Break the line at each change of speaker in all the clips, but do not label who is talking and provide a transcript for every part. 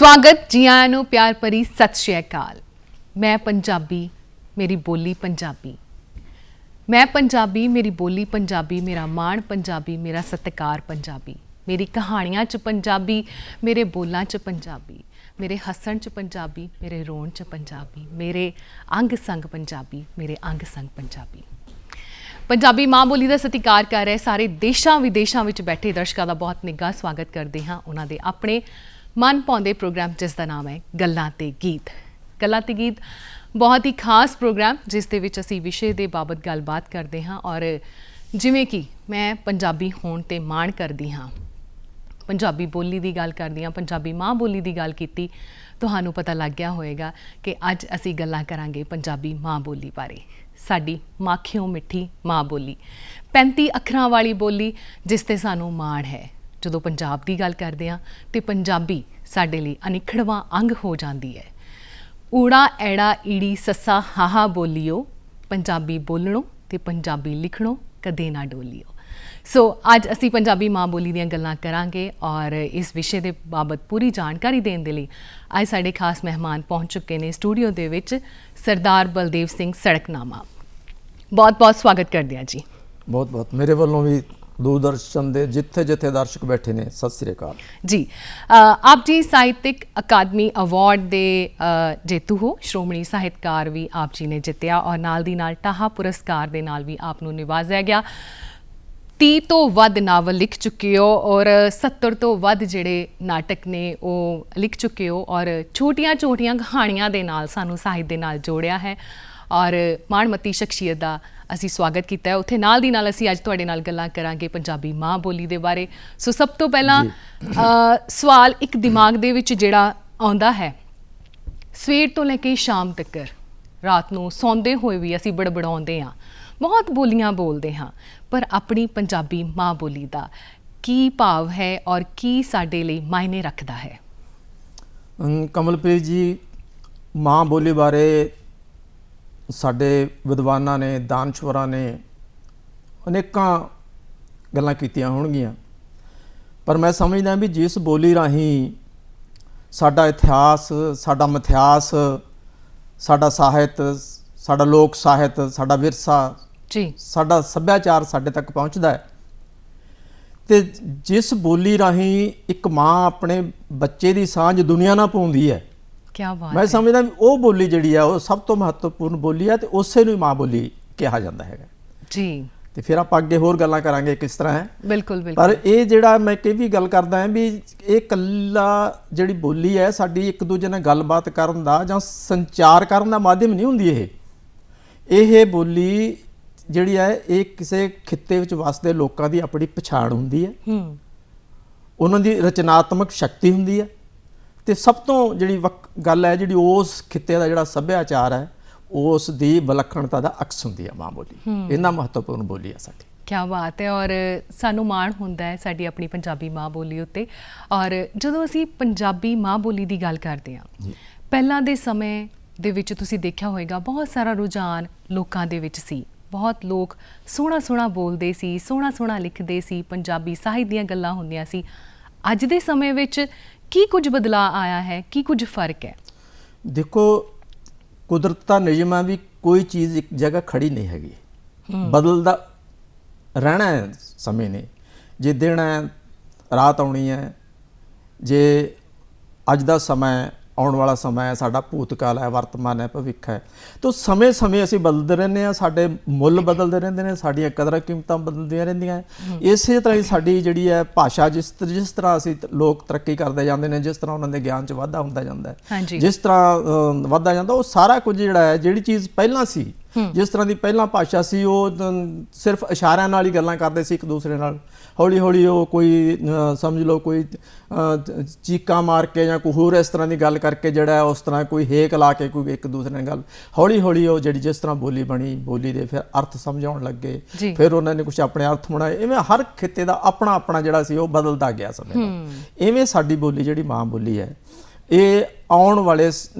स्वागत जी आयां नूं प्यार भरी सत श्री अकाल। मैं पंजाबी मेरी बोली पंजाबी, मैं पंजाबी मेरी बोली पंजाबी, मेरा माण पंजाबी मेरा सत्कार पंजाबी, मेरी कहानियां च पंजाबी मेरे बोलां च पंजाबी, मेरे हसन च पंजाबी मेरे रोण च पंजाबी, मेरे अंग संग पंजाबी मेरे अंग संग पंजाबी। पंजाबी माँ बोली का सत्कार कर रहे सारे देशों विदेशों में बैठे दर्शकों का बहुत निੱਘਾ स्वागत करते हाँ उन्होंने अपने मन भाउंदे प्रोग्राम जिसका नाम है गल्लां ते गीत। गल्लां ते गीत बहुत ही खास प्रोग्राम जिस दे विच असी विषय के बाबत गलबात करते हाँ और जिमें कि मैं पंजाबी होण ते माण करदी हाँ, पंजाबी बोली की गल करदी हाँ, पंजाबी माँ बोली की गल कीती, तुहानूं पता लग गया होएगा कि अज असी गल्लां करांगे पंजाबी माँ बोली बारे। साडी माखियों मिठी माँ बोली 35 अखरां वाली बोली जिस ते सानूं माण है। ਜਦੋਂ पंजाब की गल करते हैं तो पंजाबी साडे लई अनिखड़वां अंग हो जाती है। ऊड़ा ऐड़ा ईड़ी सस्सा हाहा बोलियो, पंजाबी बोलणों ते पंजाबी लिखणों कदे ना डोलियो। सो अज असी पंजाबी माँ बोली दीयां गल्लां करांगे और इस विषय के बाबत पूरी जानकारी देने के लिए अज साडे खास मेहमान पहुँच चुके हैं स्टूडियो दे विच सरदार बलदेव सिंह सड़कनामा। बहुत बहुत स्वागत करते हैं जी।
बहुत बहुत मेरे वालों भी दूरदर्शन के जिथे जिथे दर्शक बैठे ने सत श्री अकाल
जी। आप जी साहित्यिक अकादमी अवार्ड के जेतू हो, श्रोमणी साहित्यकार भी आप जी ने जितया और नाल दी नाल टाहा पुरस्कार के नाल भी आपनूं निवाजिया गया। 30 तो वध नावल लिख चुके हो और 70 तो वध जिहड़े नाटक ने वो लिख चुके हो और छोटियां छोटियां कहानियां दे नाल सानूं साहित्य दे नाल जोड़िया है और माणमती शख्सियत का असी स्वागत किया है। उत्थे नाल दी नाल असी अज तुहाडे नाल गल्लां करांगे पंजाबी माँ बोली दे बारे। सो सब तो पहला सवाल एक दिमाग दे विच जिहड़ा आउंदा है, सवेर तो लैके शाम तक रात नूं सौंदे होए भी असी बड़बड़ाउंदे हाँ, बहुत बोलियां बोलते हाँ, पर अपनी पंजाबी माँ बोली का की भाव है और की साडे लई मायने रखता है?
कमलप्रीत जी, माँ बोली बारे साडे विद्वानां ने दानश्वरां ने अनेकां गल्लां कीतियां होणगीਆਂ, पर मैं समझदा भी जिस बोली राहीं साडा इतिहास, साडा मिथਿਆਸ, साडा ਸਾਹਿਤ, साडा लोक ਸਾਹਿਤ, साडा विरसा
जी,
साडा सभ्याचार साडे तक पहुँचदा है ते जिस बोली राहीं एक माँ अपने बच्चे की सांझ दुनिया नाल पाउंदी है,
क्या बात
मैं
है।
समझदा भी वो बोली जिहड़ी है वो सब तो महत्वपूर्ण बोली है तो उसे नूं माँ बोली कहा जाता है
जी।
तो फिर आप अगे होर गल्लां करांगे किस तरह है।
बिल्कुल बिल्कुल।
पर ये जिहड़ा मैं कई भी गल करदा है भी ये कल्ला जिहड़ी बोली है साडी एक दूजे नाल गलबात करन दा जां संचार करन दा माध्यम नहीं हुंदी। ये बोली जिहड़ी है ये किसी खित्ते विच वसदे लोकां दी अपनी पछाण हुंदी है, उन्हां दी रचनात्मक शक्ति हुंदी है ते सब तो जिहड़ी गल है जिहड़ी उस खित्ते दा जिहड़ा सभ्याचार है उस दी विलक्षणता दा अक्स हुंदी है माँ बोली। इन्ना महत्वपूर्ण बोली है साडी।
क्या बात है। और सानू माण हुंदा है साडी अपनी पंजाबी माँ बोली उत्ते। और जदों असीं पंजाबी माँ बोली दी गल करदे हां, पहलां दे समय दे विच तुसीं देखिया होएगा बहुत सारा रुझान लोकां दे विच सी, बहुत लोग सोहਣਾ सोहਣਾ बोलदे सी, सोहਣਾ सोहਣਾ लिखदे सी, पंजाबी साहित्य दीयां गल्लां हुंदियां सी। अज दे समय विच की कुछ बदलाव आया है, की कुछ फर्क है? देखो
कुदरत का नियम है भी कोई चीज़ एक जगह खड़ी नहीं हैगी, बदलता रहना है समय ने। जे दिन है रात आनी है, जे अज का समय आने वाला समय है, साडा भूतकाल है, वर्तमान है, भविख है, तो समय समय असीं बदलते रहने हैं, साडे मुੱਲ बदलते रहते हैं, साडियां कदरां कीमतां बदलदियां रहिंदियां। इस तरह ही साडी जिहड़ी है भाषा जिस तरह असीं लोग तरक्की करते जाते हैं, जिस तरह उन्हां दे ज्ञान च वाधा हुंदा जांदा है, जिस तरह वाधा जांदा वो सारा कुछ जिहड़ा है जिहड़ी चीज़ पहलां सी, जिस तरह की पहलां भाषा सी वो सिर्फ इशारिਆਂ नाल ही गल्लां करदे सी एक दूसरे नाल, हौली हौली वो कोई समझ लो कोई चीकां मार के या कोई होर इस तरह की गल करके जिहड़ा है उस तरह कोई हेक ला के कोई एक दूसरे नाल गल हौली हौली वो जिहड़ी जिस तरह बोली बनी, बोली दे फिर अर्थ समझाउण लगे, फिर उन्होंने कुछ अपने अर्थ बनाए। इवें हर खित्ते का अपना अपना जिहड़ा सी वो बदलदा गया समय नाल। इवें साडी बोली जिहड़ी माँ बोली है ये आने वाले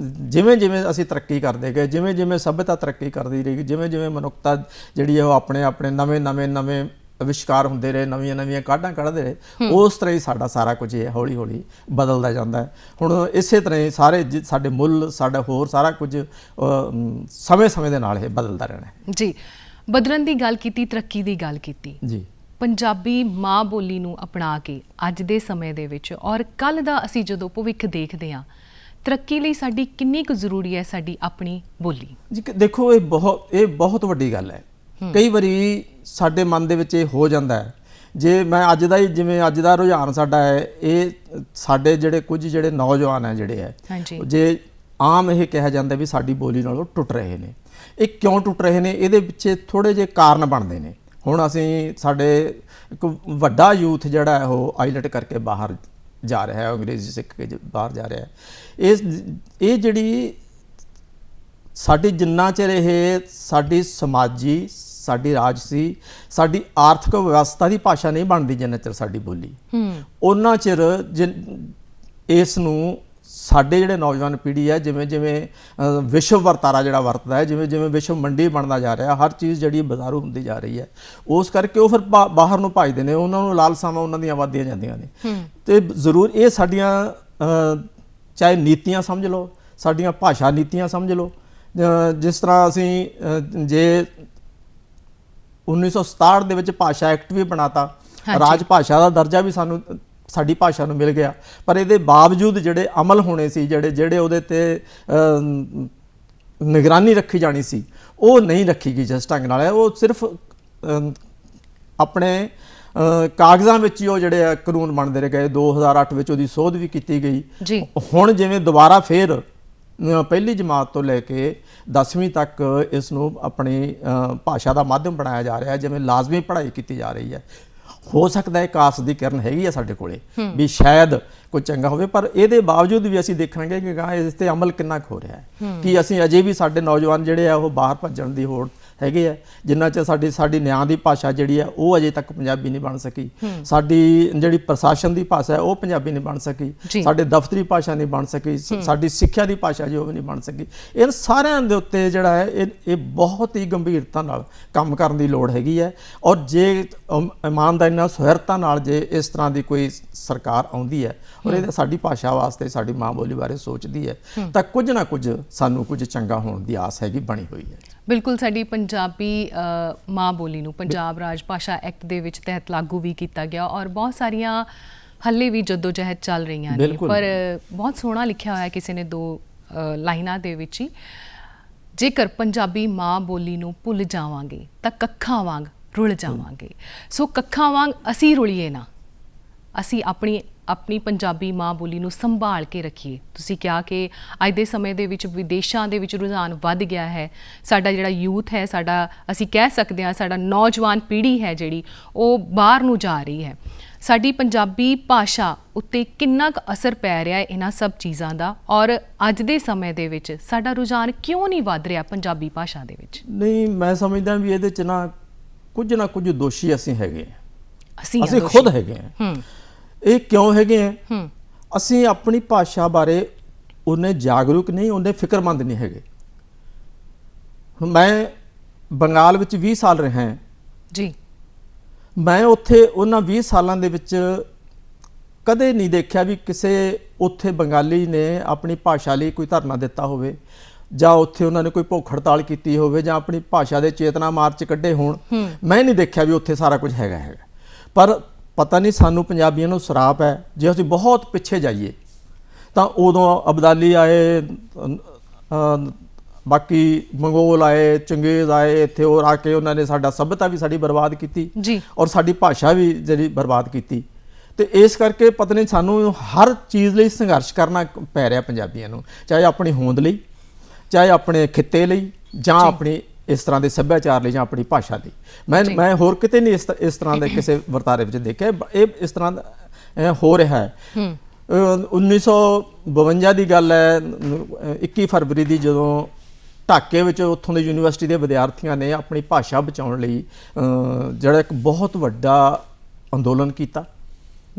जिमें जिमें असी तरक्की करते गए, जिमें जिमें सभ्यता तरक्की करती रही, जिमें जिमें मनुखता जिहड़ी है वो अपने अपने नवे नवे नवे ਅਵਿਸ਼ਕਾਰ ਹੁੰਦੇ ਰਹੇ, ਨਵੀਆਂ ਨਵੀਆਂ ਕਾਢਾਂ ਕੱਢਦੇ ਰਹੇ, ਉਸ ਤਰ੍ਹਾਂ ਹੀ ਸਾਡਾ ਸਾਰਾ ਕੁਝ ਇਹ ਹੌਲੀ ਹੌਲੀ ਬਦਲਦਾ ਜਾਂਦਾ ਹੈ। ਹੁਣ ਇਸੇ ਤਰ੍ਹਾਂ ਹੀ ਸਾਰੇ ਸਾਡੇ ਮੁੱਲ, ਸਾਡਾ ਹੋਰ ਸਾਰਾ ਕੁਝ ਸਮੇਂ ਸਮੇਂ ਦੇ ਨਾਲ ਇਹ ਬਦਲਦਾ ਰਹਿਣਾ ਹੈ
ਜੀ। ਬਦਲਣ ਦੀ ਗੱਲ ਕੀਤੀ, ਤਰੱਕੀ ਦੀ ਗੱਲ ਕੀਤੀ
ਜੀ।
ਪੰਜਾਬੀ ਮਾਂ ਬੋਲੀ ਨੂੰ ਅਪਣਾ ਕੇ ਅੱਜ ਦੇ ਸਮੇਂ ਦੇ ਵਿੱਚ ਔਰ ਕੱਲ੍ਹ ਦਾ ਅਸੀਂ ਜਦੋਂ ਭਵਿੱਖ ਦੇਖਦੇ ਹਾਂ, ਤਰੱਕੀ ਲਈ ਸਾਡੀ ਕਿੰਨੀ ਕੁ ਜ਼ਰੂਰੀ ਹੈ ਸਾਡੀ ਆਪਣੀ ਬੋਲੀ? ਜੀ
ਦੇਖੋ, ਇਹ ਬਹੁਤ ਵੱਡੀ ਗੱਲ ਹੈ। ਕਈ ਵਾਰੀ ਸਾਡੇ ਮਨ ਦੇ ਵਿੱਚ ਇਹ ਹੋ ਜਾਂਦਾ ਹੈ, ਜੇ ਮੈਂ ਅੱਜ ਦਾ ਹੀ, ਜਿਵੇਂ ਅੱਜ ਦਾ ਰੁਝਾਨ ਸਾਡਾ ਹੈ, ਇਹ ਸਾਡੇ ਜਿਹੜੇ ਨੌਜਵਾਨ ਹੈ ਜਿਹੜੇ ਹੈ, ਜੇ ਆਮ ਇਹ ਕਿਹਾ ਜਾਂਦਾ ਵੀ ਸਾਡੀ ਬੋਲੀ ਨਾਲੋਂ ਟੁੱਟ ਰਹੇ ਨੇ। ਇਹ ਕਿਉਂ ਟੁੱਟ ਰਹੇ ਨੇ? ਇਹਦੇ ਪਿੱਛੇ ਥੋੜ੍ਹੇ ਜਿਹੇ ਕਾਰਨ ਬਣਦੇ ਨੇ। ਹੁਣ ਸਾਡੇ ਇੱਕ ਵੱਡਾ ਯੂਥ ਜਿਹੜਾ ਹੈ ਉਹ ਆਈਲੈਟ ਕਰਕੇ ਬਾਹਰ ਜਾ ਰਿਹਾ ਹੈ, ਅੰਗਰੇਜ਼ੀ ਸਿੱਖ ਕੇ ਬਾਹਰ ਜਾ ਰਿਹਾ ਹੈ। ਇਹ ਜਿਹੜੀ ਸਾਡੀ ਜਿੰਨਾ ਚਿਰ ਇਹ ਸਾਡੀ ਸਮਾਜੀ, ਸਾਡੀ ਰਾਜਸੀ, ਸਾਡੀ ਆਰਥਿਕ ਵਿਵਸਥਾ ਦੀ ਭਾਸ਼ਾ ਨਹੀਂ ਬਣਦੀ, ਜਿੰਨਾ ਚਿਰ ਸਾਡੀ ਬੋਲੀ, ਉਹਨਾਂ ਚਿਰ ਇਸ ਨੂੰ ਸਾਡੇ ਜਿਹੜੇ ਨੌਜਵਾਨ ਪੀੜ੍ਹੀ ਹੈ, ਜਿਵੇਂ ਜਿਵੇਂ ਵਿਸ਼ਵ ਵਰਤਾਰਾ ਜਿਹੜਾ ਵਰਤਦਾ ਹੈ, ਜਿਵੇਂ ਜਿਵੇਂ ਵਿਸ਼ਵ ਮੰਡੀ ਬਣਦਾ ਜਾ ਰਿਹਾ, ਹਰ ਚੀਜ਼ ਜਿਹੜੀ ਬਜ਼ਾਰੂ ਹੁੰਦੀ ਜਾ ਰਹੀ ਹੈ, ਉਸ ਕਰਕੇ ਉਹ ਫਿਰ ਬਾਹਰ ਨੂੰ ਭੱਜਦੇ ਨੇ, ਉਹਨਾਂ ਨੂੰ ਲਾਲਸਾਵਾਂ ਉਹਨਾਂ ਦੀਆਂ ਵੱਧਦੀਆਂ ਜਾਂਦੀਆਂ ਨੇ। ਤੇ ਜ਼ਰੂਰ ਇਹ ਸਾਡੀਆਂ ਚਾਹੇ ਨੀਤੀਆਂ ਸਮਝ ਲਓ, ਸਾਡੀਆਂ ਭਾਸ਼ਾ ਨੀਤੀਆਂ ਸਮਝ ਲਓ। ਜਿਸ ਤਰ੍ਹਾਂ ਅਸੀਂ ਜੇ 1967 ਦੇ ਵਿੱਚ ਭਾਸ਼ਾ ਐਕਟ ਵੀ ਬਣਾਤਾ, ਰਾਜ ਭਾਸ਼ਾ ਦਾ ਦਰਜਾ ਵੀ ਸਾਡੀ ਭਾਸ਼ਾ ਨੂੰ ਮਿਲ ਗਿਆ, ਪਰ ਇਹਦੇ ਬਾਵਜੂਦ ਜਿਹੜੇ ਅਮਲ ਹੋਣੇ ਸੀ, ਜਿਹੜੇ ਉਹਦੇ ਤੇ ਨਿਗਰਾਨੀ ਰੱਖੀ ਜਾਣੀ ਸੀ, ਉਹ ਨਹੀਂ ਰੱਖੀ ਗਈ ਜਿਸ ਢੰਗ ਨਾਲ। ਉਹ ਸਿਰਫ ਆਪਣੇ ਕਾਗਜ਼ਾਂ ਵਿੱਚ ਹੀ ਉਹ ਜਿਹੜੇ ਕਾਨੂੰਨ ਬਣਦੇ ਰਹੇ ਗਏ। 2008 ਵਿੱਚ ਉਹਦੀ ਸੋਧ ਵੀ ਕੀਤੀ ਗਈ। ਹੁਣ ਜਿਵੇਂ ਦੁਬਾਰਾ ਫੇਰ ਪਹਿਲੀ ਜਮਾਤ ਤੋਂ ਲੈ ਕੇ 10ਵੀਂ ਤੱਕ ਇਸ ਨੂੰ ਆਪਣੀ ਭਾਸ਼ਾ ਦਾ ਮਾਧਿਅਮ ਬਣਾਇਆ ਜਾ ਰਿਹਾ, ਜਿਵੇਂ ਲਾਜ਼ਮੀ ਪੜ੍ਹਾਈ ਕੀਤੀ ਜਾ ਰਹੀ ਹੈ। ਹੋ ਸਕਦਾ ਹੈ ਕਾਸ ਦੀ ਕਿਰਨ ਹੈਗੀ ਆ ਸਾਡੇ ਕੋਲੇ ਵੀ ਸ਼ਾਇਦ ਕੋਈ ਚੰਗਾ ਹੋਵੇ, ਪਰ ਇਹਦੇ ਬਾਵਜੂਦ ਵੀ ਅਸੀਂ ਦੇਖਾਂਗੇ ਕਿ ਇਸ ਤੇ ਅਮਲ ਕਿੰਨਾ ਕੁ ਹੋ ਰਿਹਾ ਹੈ। ਕਿ ਅਸੀਂ ਅਜੇ ਵੀ ਸਾਡੇ ਨੌਜਵਾਨ ਜਿਹੜੇ ਆ ਉਹ ਬਾਹਰ ਭੱਜਣ ਦੀ ਹੋੜ ਹੈਗੇ ਆ, ਜਿੰਨਾ ਚ ਸਾਡੀ ਨਿਆਂ ਦੀ ਭਾਸ਼ਾ ਜਿਹੜੀ ਆ ਉਹ ਅਜੇ ਤੱਕ ਪੰਜਾਬੀ ਨਹੀਂ ਬਣ ਸਕੀ। ਸਾਡੀ ਜਿਹੜੀ ਪ੍ਰਸ਼ਾਸਨ ਦੀ ਭਾਸ਼ਾ ਹੈ ਉਹ ਪੰਜਾਬੀ ਨਹੀਂ ਬਣ ਸਕੀ, ਸਾਡੇ ਦਫ਼ਤਰੀ ਭਾਸ਼ਾ ਨਹੀਂ ਬਣ ਸਕੀ, ਸਾਡੀ ਸਿੱਖਿਆ ਦੀ ਭਾਸ਼ਾ ਜੀ ਉਹ ਵੀ ਨਹੀਂ ਬਣ ਸਕੀ। ਇਹਨਾਂ ਸਾਰਿਆਂ ਦੇ ਉੱਤੇ ਜਿਹੜਾ ਹੈ ਇਹ ਬਹੁਤ ਹੀ ਗੰਭੀਰਤਾ ਨਾਲ ਕੰਮ ਕਰਨ ਦੀ ਲੋੜ ਹੈਗੀ ਹੈ। ਔਰ ਜੇ ਇਮਾਨਦਾਰੀ ਨਾਲ, ਸੁਹਿਰਦਤਾ ਨਾਲ ਜੇ ਇਸ ਤਰ੍ਹਾਂ ਦੀ ਕੋਈ ਸਰਕਾਰ ਆਉਂਦੀ ਹੈ ਔਰ ਇਹ ਸਾਡੀ ਭਾਸ਼ਾ ਵਾਸਤੇ, ਸਾਡੀ ਮਾਂ ਬੋਲੀ ਬਾਰੇ ਸੋਚਦੀ ਹੈ, ਤਾਂ ਕੁਝ ਨਾ ਕੁਝ ਸਾਨੂੰ ਕੁਝ ਚੰਗਾ ਹੋਣ ਦੀ ਆਸ ਹੈਗੀ, ਬਣੀ ਹੋਈ ਹੈ।
ਬਿਲਕੁਲ, ਸਾਡੀ ਪੰਜਾਬੀ ਮਾਂ ਬੋਲੀ ਨੂੰ ਪੰਜਾਬ ਰਾਜ ਭਾਸ਼ਾ ਐਕਟ ਦੇ ਵਿੱਚ ਤਹਿਤ ਲਾਗੂ ਵੀ ਕੀਤਾ ਗਿਆ ਔਰ ਬਹੁਤ ਸਾਰੀਆਂ ਹੱਲੇ ਵੀ ਜਦੋਜਹਿਦ ਚੱਲ ਰਹੀਆਂ ਨੇ। ਪਰ ਬਹੁਤ ਸੋਹਣਾ ਲਿਖਿਆ ਹੋਇਆ ਕਿਸੇ ਨੇ 2 ਲਾਈਨਾਂ ਦੇ ਵਿੱਚ ਹੀ, ਜੇਕਰ ਪੰਜਾਬੀ ਮਾਂ ਬੋਲੀ ਨੂੰ ਭੁੱਲ ਜਾਵਾਂਗੇ ਤਾਂ ਕੱਖਾਂ ਵਾਂਗ ਰੁਲ ਜਾਵਾਂਗੇ। ਸੋ ਕੱਖਾਂ ਵਾਂਗ ਅਸੀਂ ਰੁਲੀਏ ਨਾ, ਅਸੀਂ ਆਪਣੀ ਪੰਜਾਬੀ ਮਾਂ ਬੋਲੀ ਨੂੰ ਸੰਭਾਲ ਕੇ ਰੱਖੀਏ। ਤੁਸੀਂ ਕਿਹਾ ਕਿ ਅੱਜ ਦੇ ਸਮੇਂ ਦੇ ਵਿੱਚ ਵਿਦੇਸ਼ਾਂ ਦੇ ਵਿੱਚ ਰੁਝਾਨ ਵੱਧ ਗਿਆ ਹੈ। ਸਾਡਾ ਜਿਹੜਾ ਯੂਥ ਹੈ, ਸਾਡਾ ਅਸੀਂ ਕਹਿ ਸਕਦੇ ਹਾਂ ਸਾਡਾ ਨੌਜਵਾਨ ਪੀੜ੍ਹੀ ਹੈ ਜਿਹੜੀ, ਉਹ ਬਾਹਰ ਨੂੰ ਜਾ ਰਹੀ ਹੈ। ਸਾਡੀ ਪੰਜਾਬੀ ਭਾਸ਼ਾ ਉੱਤੇ ਕਿੰਨਾ ਕੁ ਅਸਰ ਪੈ ਰਿਹਾ ਹੈ ਇਹਨਾਂ ਸਭ ਚੀਜ਼ਾਂ ਦਾ, ਔਰ ਅੱਜ ਦੇ ਸਮੇਂ ਦੇ ਵਿੱਚ ਸਾਡਾ ਰੁਝਾਨ ਕਿਉਂ ਨਹੀਂ ਵੱਧ ਰਿਹਾ ਪੰਜਾਬੀ ਭਾਸ਼ਾ ਦੇ ਵਿੱਚ?
ਨਹੀਂ, ਮੈਂ ਸਮਝਦਾ ਵੀ ਇਹਦੇ 'ਚ ਨਾ ਕੁਝ ਦੋਸ਼ੀ ਅਸੀਂ ਹੈਗੇ, ਅਸੀਂ ਖੁਦ ਹੈਗੇ ਹਾਂ। ਇਹ ਕਿਉਂ ਹੈਗੇ ਆ? ਅਸੀਂ ਆਪਣੀ ਭਾਸ਼ਾ ਬਾਰੇ ਉਹਨੇ ਜਾਗਰੂਕ ਨਹੀਂ, ਉਹਨੇ ਫਿਕਰਮੰਦ ਨਹੀਂ ਹੈਗੇ। ਮੈਂ ਬੰਗਾਲ ਵਿੱਚ 20 ਸਾਲ ਰਿਹਾ ਹਾਂ
ਜੀ।
ਮੈਂ ਉੱਥੇ ਉਹਨਾਂ 20 ਸਾਲਾਂ ਦੇ ਵਿੱਚ ਕਦੇ ਨਹੀਂ ਦੇਖਿਆ ਵੀ ਕਿਸੇ ਉੱਥੇ ਬੰਗਾਲੀ ਨੇ ਆਪਣੀ ਭਾਸ਼ਾ ਲਈ ਕੋਈ ਧਰਨਾ ਦਿੱਤਾ ਹੋਵੇ, ਜਾਂ ਉੱਥੇ ਉਹਨਾਂ ਨੇ ਕੋਈ ਭੁੱਖ ਹੜਤਾਲ ਕੀਤੀ ਹੋਵੇ, ਜਾਂ ਆਪਣੀ ਭਾਸ਼ਾ ਦੇ ਚੇਤਨਾ ਮਾਰਚ ਕੱਢੇ ਹੋਣ। ਮੈਂ ਨਹੀਂ ਦੇਖਿਆ ਵੀ ਉੱਥੇ ਸਾਰਾ ਕੁਝ ਹੈਗਾ। ਪਰ ਪਤਾ ਨਹੀਂ ਸਾਨੂੰ ਪੰਜਾਬੀਆਂ ਨੂੰ ਸਰਾਪ ਹੈ, ਜੇ ਅਸੀਂ ਬਹੁਤ ਪਿੱਛੇ ਜਾਈਏ ਤਾਂ ਉਦੋਂ ਅਬਦਾਲੀ ਆਏ, ਬਾਕੀ ਮੰਗੋਲ ਆਏ, ਚੰਗੇਜ਼ ਆਏ, ਇੱਥੇ ਉਹ ਆ ਕੇ ਉਹਨਾਂ ਨੇ ਸਾਡਾ ਸੱਭਿਅਤਾ ਵੀ ਸਾਡੀ ਬਰਬਾਦ ਕੀਤੀ ਔਰ ਸਾਡੀ ਭਾਸ਼ਾ ਵੀ ਜਿਹੜੀ ਬਰਬਾਦ ਕੀਤੀ। ਤੇ ਇਸ ਕਰਕੇ ਪਤਾ ਨਹੀਂ ਸਾਨੂੰ ਹਰ ਚੀਜ਼ ਲਈ ਸੰਘਰਸ਼ ਕਰਨਾ ਪੈ ਰਿਹਾ ਪੰਜਾਬੀਆਂ ਨੂੰ, ਚਾਹੇ ਆਪਣੀ ਹੋਂਦ ਲਈ, ਚਾਹੇ ਆਪਣੇ ਖਿੱਤੇ ਲਈ, ਜਾਂ ਆਪਣੀ ਇਸ ਤਰ੍ਹਾਂ ਦੇ ਸੱਭਿਆਚਾਰ ਲਈ, ਜਾਂ ਆਪਣੀ ਭਾਸ਼ਾ ਲਈ। ਮੈਂ ਹੋਰ ਕਿਤੇ ਨਹੀਂ ਇਸ ਤਰ੍ਹਾਂ ਦੇ ਕਿਸੇ ਵਰਤਾਰੇ ਵਿੱਚ ਦੇਖਿਆ। ਇਹ ਇਸ ਤਰ੍ਹਾਂ ਦਾ ਹੋ ਰਿਹਾ ਹੈ। 1952 ਦੀ ਗੱਲ ਹੈ, 21 ਫਰਵਰੀ ਦੀ, ਜਦੋਂ ਢਾਕੇ ਵਿੱਚ ਉੱਥੋਂ ਦੇ ਯੂਨੀਵਰਸਿਟੀ ਦੇ ਵਿਦਿਆਰਥੀਆਂ ਨੇ ਆਪਣੀ ਭਾਸ਼ਾ ਬਚਾਉਣ ਲਈ ਜਿਹੜਾ ਇੱਕ ਬਹੁਤ ਵੱਡਾ ਅੰਦੋਲਨ ਕੀਤਾ।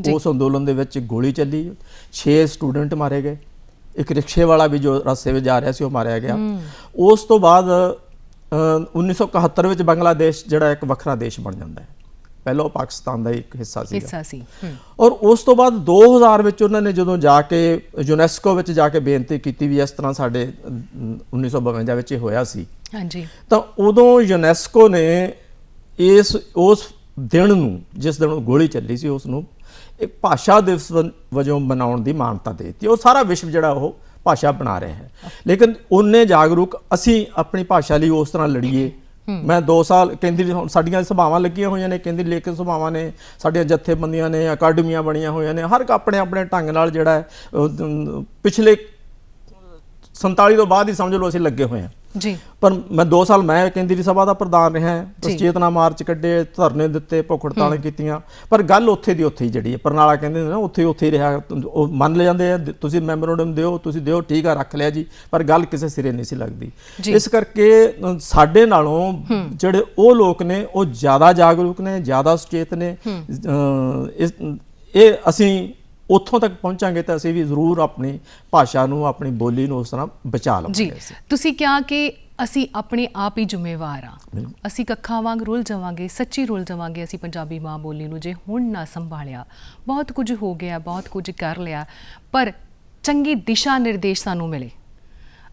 ਉਸ ਅੰਦੋਲਨ ਦੇ ਵਿੱਚ ਗੋਲੀ ਚੱਲੀ, 6 ਸਟੂਡੈਂਟ ਮਾਰੇ ਗਏ, ਇੱਕ ਰਿਕਸ਼ੇ ਵਾਲਾ ਵੀ ਜੋ ਰਸਤੇ ਵਿੱਚ ਜਾ ਰਿਹਾ ਸੀ ਉਹ ਮਾਰਿਆ ਗਿਆ। ਉਸ ਤੋਂ ਬਾਅਦ 1971 ਵਿੱਚ ਬੰਗਲਾਦੇਸ਼ ਜਿਹੜਾ ਇੱਕ ਵੱਖਰਾ ਦੇਸ਼ ਬਣ ਜਾਂਦਾ ਹੈ। ਪਹਿਲਾਂ ਉਹ ਪਾਕਿਸਤਾਨ ਦਾ ਇੱਕ ਹਿੱਸਾ ਸੀ।
ਸੀ।
ਔਰ ਉਸ ਤੋਂ ਬਾਅਦ 2000 ਵਿੱਚ ਉਹਨਾਂ ਨੇ ਜਦੋਂ ਜਾ ਕੇ ਯੂਨੈਸਕੋ ਵਿੱਚ ਜਾ ਕੇ ਬੇਨਤੀ ਕੀਤੀ ਵੀ ਇਸ ਤਰ੍ਹਾਂ ਸਾਡੇ 1952 ਵਿੱਚ ਇਹ ਹੋਇਆ ਸੀ,
ਹਾਂਜੀ,
ਤਾਂ ਉਦੋਂ ਯੂਨੈਸਕੋ ਨੇ ਉਸ ਦਿਨ ਨੂੰ, ਜਿਸ ਦਿਨ ਗੋਲੀ ਚੱਲੀ ਸੀ, ਉਸ ਨੂੰ ਇੱਕ ਭਾਸ਼ਾ ਦਿਵਸ ਵਜੋਂ ਮਨਾਉਣ ਦੀ ਮਾਨਤਾ ਦੇ ਦਿੱਤੀ। ਉਹ ਸਾਰਾ ਵਿਸ਼ਵ ਜਿਹੜਾ ਉਹ ਭਾਸ਼ਾ ਬਣਾ ਰਿਹਾ ਹੈ। ਲੇਕਿਨ ਉਹਨੇ ਜਾਗਰੂਕ ਅਸੀਂ ਆਪਣੀ ਭਾਸ਼ਾ ਲਈ ਉਸ ਤਰ੍ਹਾਂ ਲੜੀਏ। ਮੈਂ 2 ਸਾਲ ਕੇਂਦਰੀ ਸਾਡੀਆਂ ਸਭਾਵਾਂ ਲੱਗੀਆਂ ਹੋਈਆਂ ਨੇ, ਕੇਂਦਰੀ ਲੇਖਕ ਸਭਾਵਾਂ ਨੇ, ਸਾਡੀਆਂ ਜਥੇਬੰਦੀਆਂ ਨੇ, ਅਕਾਡਮੀਆਂ ਬਣੀਆਂ ਹੋਈਆਂ ਨੇ, ਹਰ ਇੱਕ ਆਪਣੇ ਆਪਣੇ ਢੰਗ ਨਾਲ ਜਿਹੜਾ ਹੈ ਪਿਛਲੇ 47 ਤੋਂ ਬਾਅਦ ਹੀ ਸਮਝ ਲਓ ਅਸੀਂ ਲੱਗੇ ਹੋਏ ਹਾਂ
ਜੀ।
ਪਰ ਮੈਂ 2 ਸਾਲ ਮੈਂ ਕੇਂਦਰੀ ਸਭਾ ਦਾ ਪ੍ਰਧਾਨ ਰਿਹਾ, ਚੇਤਨਾ ਮਾਰਚ ਕੱਢੇ, ਧਰਨੇ ਦਿੱਤੇ, ਭੁੱਖ ਹੜਤਾਲਾਂ ਕੀਤੀਆਂ, ਪਰ ਗੱਲ ਉੱਥੇ ਦੀ ਉੱਥੇ ਹੀ ਜਿਹੜੀ ਹੈ ਪਰਨਾਲਾ ਕਹਿੰਦੇ ਨੇ ਨਾ, ਉੱਥੇ ਹੀ ਰਿਹਾ। ਉਹ ਮੰਨ ਲੈ ਜਾਂਦੇ ਆ, ਤੁਸੀਂ ਮੈਮੋਰੰਡਮ ਦਿਓ, ਤੁਸੀਂ ਦਿਓ, ਠੀਕ ਆ, ਰੱਖ ਲਿਆ ਜੀ, ਪਰ ਗੱਲ ਕਿਸੇ ਸਿਰੇ ਨਹੀਂ ਸੀ ਲੱਗਦੀ। ਇਸ ਕਰਕੇ ਸਾਡੇ ਨਾਲੋਂ ਜਿਹੜੇ ਉਹ ਲੋਕ ਨੇ ਉਹ ਜ਼ਿਆਦਾ ਜਾਗਰੂਕ ਨੇ, ਜ਼ਿਆਦਾ ਸੁਚੇਤ ਨੇ। ਇਹ ਅਸੀਂ ਉੱਥੋਂ ਤੱਕ ਪਹੁੰਚਾਂਗੇ ਤਾਂ ਅਸੀਂ ਵੀ ਜ਼ਰੂਰ ਆਪਣੀ ਭਾਸ਼ਾ ਨੂੰ, ਆਪਣੀ ਬੋਲੀ ਨੂੰ ਉਸ ਤਰ੍ਹਾਂ ਬਚਾ ਲਵਾਂਗੇ।
ਜੀ, ਤੁਸੀਂ ਕਿਹਾ ਕਿ ਅਸੀਂ ਆਪਣੇ ਆਪ ਹੀ ਜ਼ਿੰਮੇਵਾਰ ਹਾਂ। ਅਸੀਂ ਕੱਖਾਂ ਵਾਂਗ ਰੁੱਲ ਜਾਵਾਂਗੇ, ਸੱਚੀ ਰੁੱਲ ਜਾਵਾਂਗੇ ਅਸੀਂ ਪੰਜਾਬੀ ਮਾਂ ਬੋਲੀ ਨੂੰ ਜੇ ਹੁਣ ਨਾ ਸੰਭਾਲਿਆ। ਬਹੁਤ ਕੁਝ ਹੋ ਗਿਆ, ਬਹੁਤ ਕੁਝ ਕਰ ਲਿਆ, ਪਰ ਚੰਗੀ ਦਿਸ਼ਾ ਨਿਰਦੇਸ਼ ਸਾਨੂੰ ਮਿਲੇ।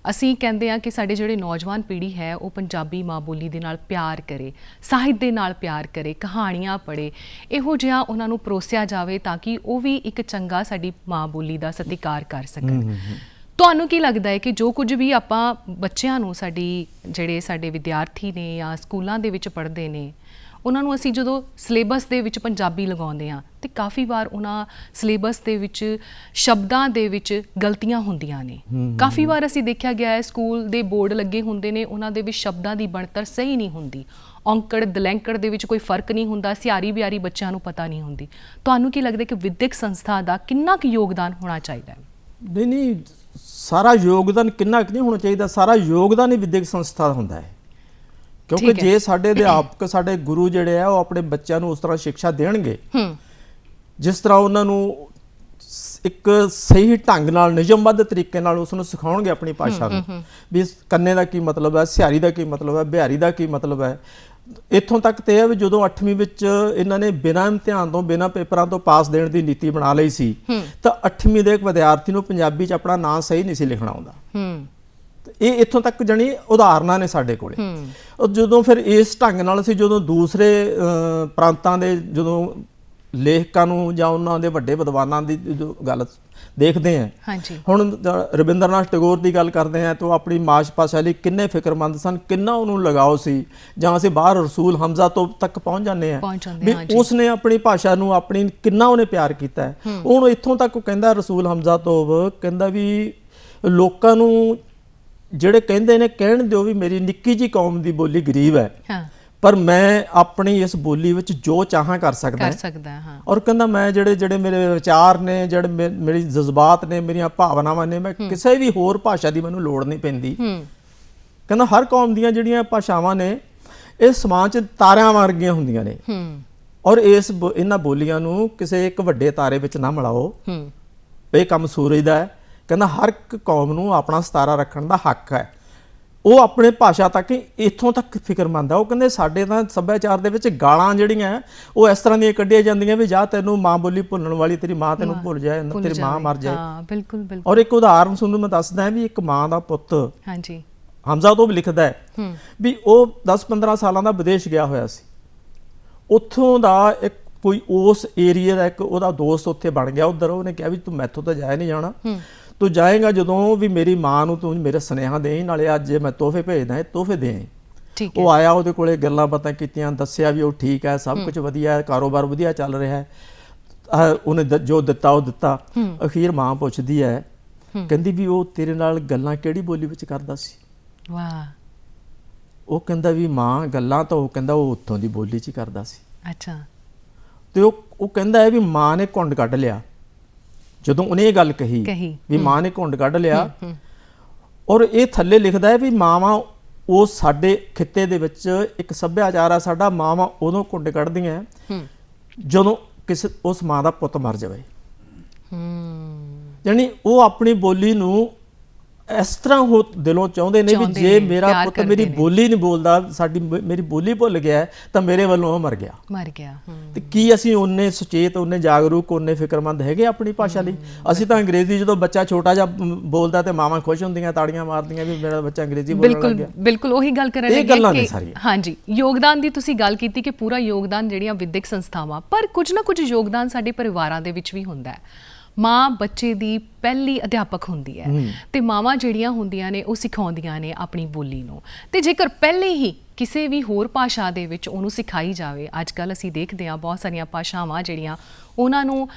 ਅਸੀਂ ਕਹਿੰਦੇ ਹਾਂ ਕਿ ਸਾਡੇ ਜਿਹੜੇ ਨੌਜਵਾਨ ਪੀੜ੍ਹੀ ਹੈ ਉਹ ਪੰਜਾਬੀ ਮਾਂ ਬੋਲੀ ਦੇ ਨਾਲ ਪਿਆਰ ਕਰੇ, ਸਾਹਿਤ ਦੇ ਨਾਲ ਪਿਆਰ ਕਰੇ, ਕਹਾਣੀਆਂ ਪੜ੍ਹੇ, ਇਹੋ ਜਿਹਾ ਉਹਨਾਂ ਨੂੰ ਪਰੋਸਿਆ ਜਾਵੇ ਤਾਂ ਕਿ ਉਹ ਵੀ ਇੱਕ ਚੰਗਾ ਸਾਡੀ ਮਾਂ ਬੋਲੀ ਦਾ ਸਤਿਕਾਰ ਕਰ ਸਕਣ। ਤੁਹਾਨੂੰ ਕੀ ਲੱਗਦਾ ਹੈ ਕਿ ਜੋ ਕੁਝ ਵੀ ਆਪਾਂ ਬੱਚਿਆਂ ਨੂੰ, ਜਿਹੜੇ ਸਾਡੇ ਵਿਦਿਆਰਥੀ ਨੇ ਜਾਂ ਸਕੂਲਾਂ ਦੇ ਵਿੱਚ ਪੜ੍ਹਦੇ ਨੇ, ਉਹਨਾਂ ਨੂੰ ਅਸੀਂ ਜਦੋਂ ਸਿਲੇਬਸ ਦੇ ਵਿੱਚ ਪੰਜਾਬੀ ਲਗਾਉਂਦੇ ਹਾਂ ਤੇ ਕਾਫੀ ਵਾਰ ਉਹਨਾਂ ਸਿਲੇਬਸ ਦੇ ਵਿੱਚ ਸ਼ਬਦਾਂ ਦੇ ਵਿੱਚ ਗਲਤੀਆਂ ਹੁੰਦੀਆਂ ਨੇ। ਕਾਫੀ ਵਾਰ ਅਸੀਂ ਦੇਖਿਆ ਗਿਆ ਹੈ ਸਕੂਲ ਦੇ ਬੋਰਡ ਲੱਗੇ ਹੁੰਦੇ ਨੇ, ਉਹਨਾਂ ਦੇ ਵਿੱਚ ਸ਼ਬਦਾਂ ਦੀ ਬਣਤਰ ਸਹੀ ਨਹੀਂ ਹੁੰਦੀ, ਔਂਕੜ ਦਲੈਂਕੜ ਦੇ ਵਿੱਚ ਕੋਈ ਫਰਕ ਨਹੀਂ ਹੁੰਦਾ, ਸਿਆਰੀ ਬਿਆਰੀ ਬੱਚਿਆਂ ਨੂੰ ਪਤਾ ਨਹੀਂ ਹੁੰਦੀ। ਤੁਹਾਨੂੰ ਕੀ ਲੱਗਦਾ ਕਿ ਵਿਦਿਅਕ ਸੰਸਥਾ ਦਾ ਕਿੰਨਾ ਕੁ ਯੋਗਦਾਨ ਹੋਣਾ ਚਾਹੀਦਾ ਹੈ?
ਨਹੀਂ, ਸਾਰਾ ਯੋਗਦਾਨ ਕਿੰਨਾ ਕੁ ਨਹੀਂ ਹੋਣਾ ਚਾਹੀਦਾ, ਸਾਰਾ ਯੋਗਦਾਨ ਹੀ ਵਿਦਿਅਕ ਸੰਸਥਾ ਦਾ ਹੁੰਦਾ ਹੈ। ਕਿਉਂਕਿ ਜੇ ਸਾਡੇ ਅਧਿਆਪਕ, ਸਾਡੇ ਗੁਰੂ ਜਿਹੜੇ ਆ ਉਹ ਆਪਣੇ ਬੱਚਿਆਂ ਨੂੰ ਉਸ ਤਰ੍ਹਾਂ ਸਿੱਖਿਆ ਦੇਣਗੇ ਜਿਸ ਤਰ੍ਹਾਂ ਉਹਨਾਂ ਨੂੰ ਇੱਕ ਸਹੀ ਢੰਗ ਨਾਲ, ਨਿਯਮਬੱਧ ਤਰੀਕੇ ਨਾਲ ਉਸ ਨੂੰ ਸਿਖਾਉਣਗੇ ਆਪਣੀ ਭਾਸ਼ਾ ਨੂੰ, ਵੀ ਕੰਨੇ ਦਾ ਕੀ ਮਤਲਬ ਹੈ, ਸਿਹਾਰੀ ਦਾ ਕੀ ਮਤਲਬ ਹੈ, ਬਿਹਾਰੀ ਦਾ ਕੀ ਮਤਲਬ ਹੈ। ਇੱਥੋਂ ਤੱਕ ਤੇ ਹੈ ਵੀ ਜਦੋਂ 8ਵੀਂ ਵਿੱਚ ਇਹਨਾਂ ਨੇ ਬਿਨਾਂ ਇਮਤਿਹਾਨ ਤੋਂ, ਬਿਨਾਂ ਪੇਪਰਾਂ ਤੋਂ ਪਾਸ ਦੇਣ ਦੀ ਨੀਤੀ ਬਣਾ ਲਈ ਸੀ, ਤਾਂ 8ਵੀਂ ਦੇ ਇੱਕ ਵਿਦਿਆਰਥੀ ਨੂੰ ਪੰਜਾਬੀ 'ਚ ਆਪਣਾ ਨਾਂ ਸਹੀ ਨਹੀਂ ਸੀ ਲਿਖਣਾ ਆਉਂਦਾ। ਇਹ ਇੱਥੋਂ ਤੱਕ ਜਾਣੀ ਉਦਾਹਰਨਾਂ ਨੇ ਸਾਡੇ ਕੋਲੇ। ਜਦੋਂ ਫਿਰ ਇਸ ਢੰਗ ਨਾਲ ਅਸੀਂ ਜਦੋਂ ਦੂਸਰੇ ਪ੍ਰਾਂਤਾਂ ਦੇ ਜਦੋਂ ਲੇਖਕਾਂ ਨੂੰ ਜਾਂ ਉਹਨਾਂ ਦੇ ਵੱਡੇ ਵਿਦਵਾਨਾਂ ਦੀ ਜੋ ਗੱਲ ਦੇਖਦੇ ਹਾਂ, ਹੁਣ ਰਵਿੰਦਰਨਾਥ ਟੈਗੋਰ ਦੀ ਗੱਲ ਕਰਦੇ ਹਾਂ ਤਾਂ ਉਹ ਆਪਣੀ ਮਾਤ ਭਾਸ਼ਾ ਲਈ ਕਿੰਨੇ ਫਿਕਰਮੰਦ ਸਨ, ਕਿੰਨਾ ਉਹਨੂੰ ਲਗਾਓ ਸੀ। ਜਾਂ ਅਸੀਂ ਬਾਹਰ ਰਸੂਲ ਹਮਜ਼ਾ ਤੋਂ ਤੱਕ ਪਹੁੰਚ ਜਾਂਦੇ ਹਾਂ ਵੀ ਉਸਨੇ ਆਪਣੀ ਭਾਸ਼ਾ ਨੂੰ, ਆਪਣੀ ਕਿੰਨਾ ਉਹਨੇ ਪਿਆਰ ਕੀਤਾ ਹੈ। ਹੁਣ ਇੱਥੋਂ ਤੱਕ ਉਹ ਕਹਿੰਦਾ ਰਸੂਲ ਹਮਜ਼ਾ ਤੋਂ ਕਹਿੰਦਾ ਵੀ ਲੋਕਾਂ ਨੂੰ ਜਿਹੜੇ ਕਹਿੰਦੇ ਨੇ ਕਹਿਣ ਦਿਓ ਵੀ ਮੇਰੀ ਨਿੱਕੀ ਜਿਹੀ ਕੌਮ ਦੀ ਬੋਲੀ ਗਰੀਬ ਹੈ, ਪਰ ਮੈਂ ਆਪਣੀ ਇਸ ਬੋਲੀ ਵਿੱਚ ਜੋ ਚਾਹਾਂ ਕਰ ਸਕਦਾ ਹਾਂ। ਔਰ ਕਹਿੰਦਾ ਮੈਂ ਜਿਹੜੇ ਮੇਰੇ ਵਿਚਾਰ ਨੇ, ਜਿਹੜੇ ਮੇਰੀ ਜਜ਼ਬਾਤ ਨੇ, ਮੇਰੀਆਂ ਭਾਵਨਾਵਾਂ ਨੇ, ਮੈਂ ਕਿਸੇ ਵੀ ਹੋਰ ਭਾਸ਼ਾ ਦੀ ਮੈਨੂੰ ਲੋੜ ਨਹੀਂ ਪੈਂਦੀ। ਕਹਿੰਦਾ ਹਰ ਕੌਮ ਦੀਆਂ ਜਿਹੜੀਆਂ ਭਾਸ਼ਾਵਾਂ ਨੇ ਇਹ ਸਮਾਜ 'ਚ ਤਾਰਿਆਂ ਵਰਗੀਆਂ ਹੁੰਦੀਆਂ ਨੇ, ਔਰ ਇਹਨਾਂ ਬੋਲੀਆਂ ਨੂੰ ਕਿਸੇ ਇੱਕ ਵੱਡੇ ਤਾਰੇ ਵਿੱਚ ਨਾ ਮਿਲਾਓ। ਇਹ ਕੰਮ ਸੂਰਜ ਦਾ ਹੈ। ਕਹਿੰਦਾ ਹਰ ਇੱਕ ਕੌਮ ਨੂੰ ਆਪਣਾ ਸਿਤਾਰਾ ਰੱਖਣ ਦਾ ਹੱਕ ਹੈ। ਉਹ ਆਪਣੇ ਭਾਸ਼ਾ ਤੱਕ ਇੱਥੋਂ ਤੱਕ ਫਿਕਰਮੰਦ ਆ। ਉਹ ਕਹਿੰਦੇ ਸਾਡੇ ਤਾਂ ਸੱਭਿਆਚਾਰ ਦੇ ਵਿੱਚ ਗਾਲਾਂ ਜਿਹੜੀਆਂ ਉਹ ਇਸ ਤਰ੍ਹਾਂ ਦੀਆਂ ਕੱਢੀਆਂ ਜਾਂਦੀਆਂ ਵੀ ਜਾਂ ਤੈਨੂੰ ਮਾਂ ਬੋਲੀ ਭੁੱਲਣ ਵਾਲੀ ਤੇਰੀ ਮਾਂ ਤੈਨੂੰ ਭੁੱਲ ਜਾਏ, ਤੇਰੀ ਮਾਂ ਮਰ ਜਾਏ।
ਬਿਲਕੁਲ ਬਿਲਕੁਲ।
ਔਰ ਇੱਕ ਉਦਾਹਰਨ ਤੁਹਾਨੂੰ ਮੈਂ ਦੱਸਦਾ ਵੀ ਇੱਕ ਮਾਂ ਦਾ ਪੁੱਤ ਹਮਜ਼ਾ ਤੋਂ ਵੀ ਲਿਖਦਾ ਹੈ ਵੀ ਉਹ 10-15 ਸਾਲਾਂ ਦਾ ਵਿਦੇਸ਼ ਗਿਆ ਹੋਇਆ ਸੀ। ਉੱਥੋਂ ਦਾ ਇੱਕ ਕੋਈ ਉਸ ਏਰੀਆ ਦਾ ਇੱਕ ਉਹਦਾ ਦੋਸਤ ਉੱਥੇ ਬਣ ਗਿਆ ਉੱਧਰ। ਉਹਨੇ ਕਿਹਾ ਵੀ ਤੂੰ ਮੈਥੋਂ ਤਾਂ ਜਾਇਆ ਨਹੀਂ ਜਾਣਾ, ਤੂੰ ਜਾਏਗਾ ਜਦੋਂ ਵੀ ਮੇਰੀ ਮਾਂ ਨੂੰ ਤੂੰ ਮੇਰੇ ਸੁਨੇਹਾ ਦੇਈਂ, ਨਾਲੇ ਅੱਜ ਜੇ ਮੈਂ ਤੋਹਫੇ ਭੇਜਦਾ ਇਹ ਤੋਹਫੇ ਦੇਈਂ। ਉਹ ਆਇਆ, ਉਹਦੇ ਕੋਲੇ ਗੱਲਾਂ ਬਾਤਾਂ ਕੀਤੀਆਂ, ਦੱਸਿਆ ਵੀ ਉਹ ਠੀਕ ਹੈ, ਸਭ ਕੁਝ ਵਧੀਆ ਹੈ, ਕਾਰੋਬਾਰ ਵਧੀਆ ਚੱਲ ਰਿਹਾ ਹੈ। ਉਹਨੇ ਜੋ ਦਿੱਤਾ ਉਹ ਦਿੱਤਾ। ਅਖੀਰ ਮਾਂ ਪੁੱਛਦੀ ਹੈ, ਕਹਿੰਦੀ ਵੀ ਉਹ ਤੇਰੇ ਨਾਲ ਗੱਲਾਂ ਕਿਹੜੀ ਬੋਲੀ ਵਿੱਚ ਕਰਦਾ ਸੀ?
ਵਾਹ।
ਉਹ ਕਹਿੰਦਾ ਵੀ ਮਾਂ ਗੱਲਾਂ ਤਾਂ ਉਹ ਕਹਿੰਦਾ ਉਹ ਉੱਥੋਂ ਦੀ ਬੋਲੀ 'ਚ ਹੀ ਕਰਦਾ ਸੀ।
ਅੱਛਾ।
ਤੇ ਉਹ ਕਹਿੰਦਾ ਹੈ ਵੀ ਮਾਂ ਨੇ ਘੁੰਡ ਕੱਢ ਲਿਆ ਜਦੋਂ ਉਹਨੇ ਇਹ ਗੱਲ ਕਹੀ ਵੀ ਮਾਂ ਨੇ ਘੁੰਡ ਕੱਢ ਲਿਆ। ਔਰ ਇਹ ਥੱਲੇ ਲਿਖਦਾ ਹੈ ਵੀ ਮਾਵਾਂ ਉਹ ਸਾਡੇ ਖਿੱਤੇ ਦੇ ਵਿੱਚ ਇੱਕ ਸੱਭਿਆਚਾਰ ਆ ਸਾਡਾ, ਮਾਵਾਂ ਉਦੋਂ ਘੁੰਡ ਕੱਢਦੀਆਂ ਜਦੋਂ ਕਿਸੇ ਉਸ ਮਾਂ ਦਾ ਪੁੱਤ ਮਰ ਜਾਵੇ। ਯਾਨੀ ਉਹ ਆਪਣੀ ਬੋਲੀ ਨੂੰ ਇਸ ਤਰ੍ਹਾਂ ਉਹ ਦਿਲੋਂ ਚਾਹੁੰਦੇ ਨੇ ਵੀ
ਚਾਹੁੰਦੇ
ਜੇ
ਨੇ,
ਮੇਰਾ
ਪਿਆਰ
ਪੁੱਤ
ਕਰਦੇ
ਮੇਰੀ
ਨੇ।
ਬੋਲੀ ਨਹੀਂ ਬੋਲਦਾ, ਮੇਰੀ ਬੋਲੀ ਭੁੱਲ ਗਿਆ ਹੈ, ਤਾਂ ਮੇਰੇ ਵੱਲੋਂ ਉਹ ਮਰ ਗਿਆ। ਤੇ ਕੀ ਅਸੀਂ ਉਹਨੇ ਸੁਚੇਤ, ਉਹਨੇ ਜਾਗਰੂਕ, ਉਹਨੇ ਫਿਕਰਮੰਦ ਹੈਗੇ ਆਪਣੀ ਭਾਸ਼ਾ ਲਈ? ਅਸੀਂ ਤਾਂ ਅੰਗਰੇਜ਼ੀ, ਜਦੋਂ ਬੱਚਾ ਛੋਟਾ ਜਿਹਾ ਬੋਲਦਾ ਤੇ ਮਾਵਾਂ ਖੁਸ਼ ਹੁੰਦੀਆਂ, ਤਾੜੀਆਂ ਮਾਰਦੀਆਂ ਵੀ ਮੇਰਾ ਬੱਚਾ ਅੰਗਰੇਜ਼ੀ ਬੋਲਣ ਲੱਗ
ਬਿਲਕੁਲ
ਗਿਆ।
ਬਿਲਕੁਲ ਉਹੀ ਗੱਲ ਕਰਨ
ਇਹ
ਲੱਗੇ
ਗੱਲਾਂ ਨੇ
ਕਿ
ਸਾਰੀਆਂ।
ਹਾਂਜੀ, ਯੋਗਦਾਨ ਦੀ ਤੁਸੀਂ ਗੱਲ ਕੀਤੀ ਕਿ ਪੂਰਾ ਯੋਗਦਾਨ ਜਿਹੜੀਆਂ ਵਿਦਿਅਕ ਸੰਸਥਾਵਾਂ, ਪਰ ਕੁਝ ਨਾ ਕੁਝ ਯੋਗਦਾਨ ਸਾਡੇ ਪਰਿਵਾਰਾਂ ਦੇ ਵਿੱਚ ਵੀ ਹੁੰਦਾ ਹੈ। ਮਾਂ ਬੱਚੇ ਦੀ ਪਹਿਲੀ ਅਧਿਆਪਕ ਹੁੰਦੀ ਹੈ ਤੇ ਮਾਵਾਂ ਜਿਹੜੀਆਂ ਹੁੰਦੀਆਂ ਨੇ ਉਹ ਸਿਖਾਉਂਦੀਆਂ ਨੇ ਆਪਣੀ ਬੋਲੀ ਨੂੰ। ਤੇ ਜੇਕਰ ਪਹਿਲੇ ਹੀ ਕਿਸੇ ਵੀ ਹੋਰ ਭਾਸ਼ਾ ਦੇ ਵਿੱਚ ਉਹਨੂੰ ਸਿਖਾਈ ਜਾਵੇ, ਅੱਜ ਕੱਲ੍ਹ ਅਸੀਂ ਦੇਖਦੇ ਹਾਂ ਬਹੁਤ ਸਾਰੀਆਂ ਭਾਸ਼ਾਵਾਂ ਜਿਹੜੀਆਂ ਉਹਨਾਂ ਨੂੰ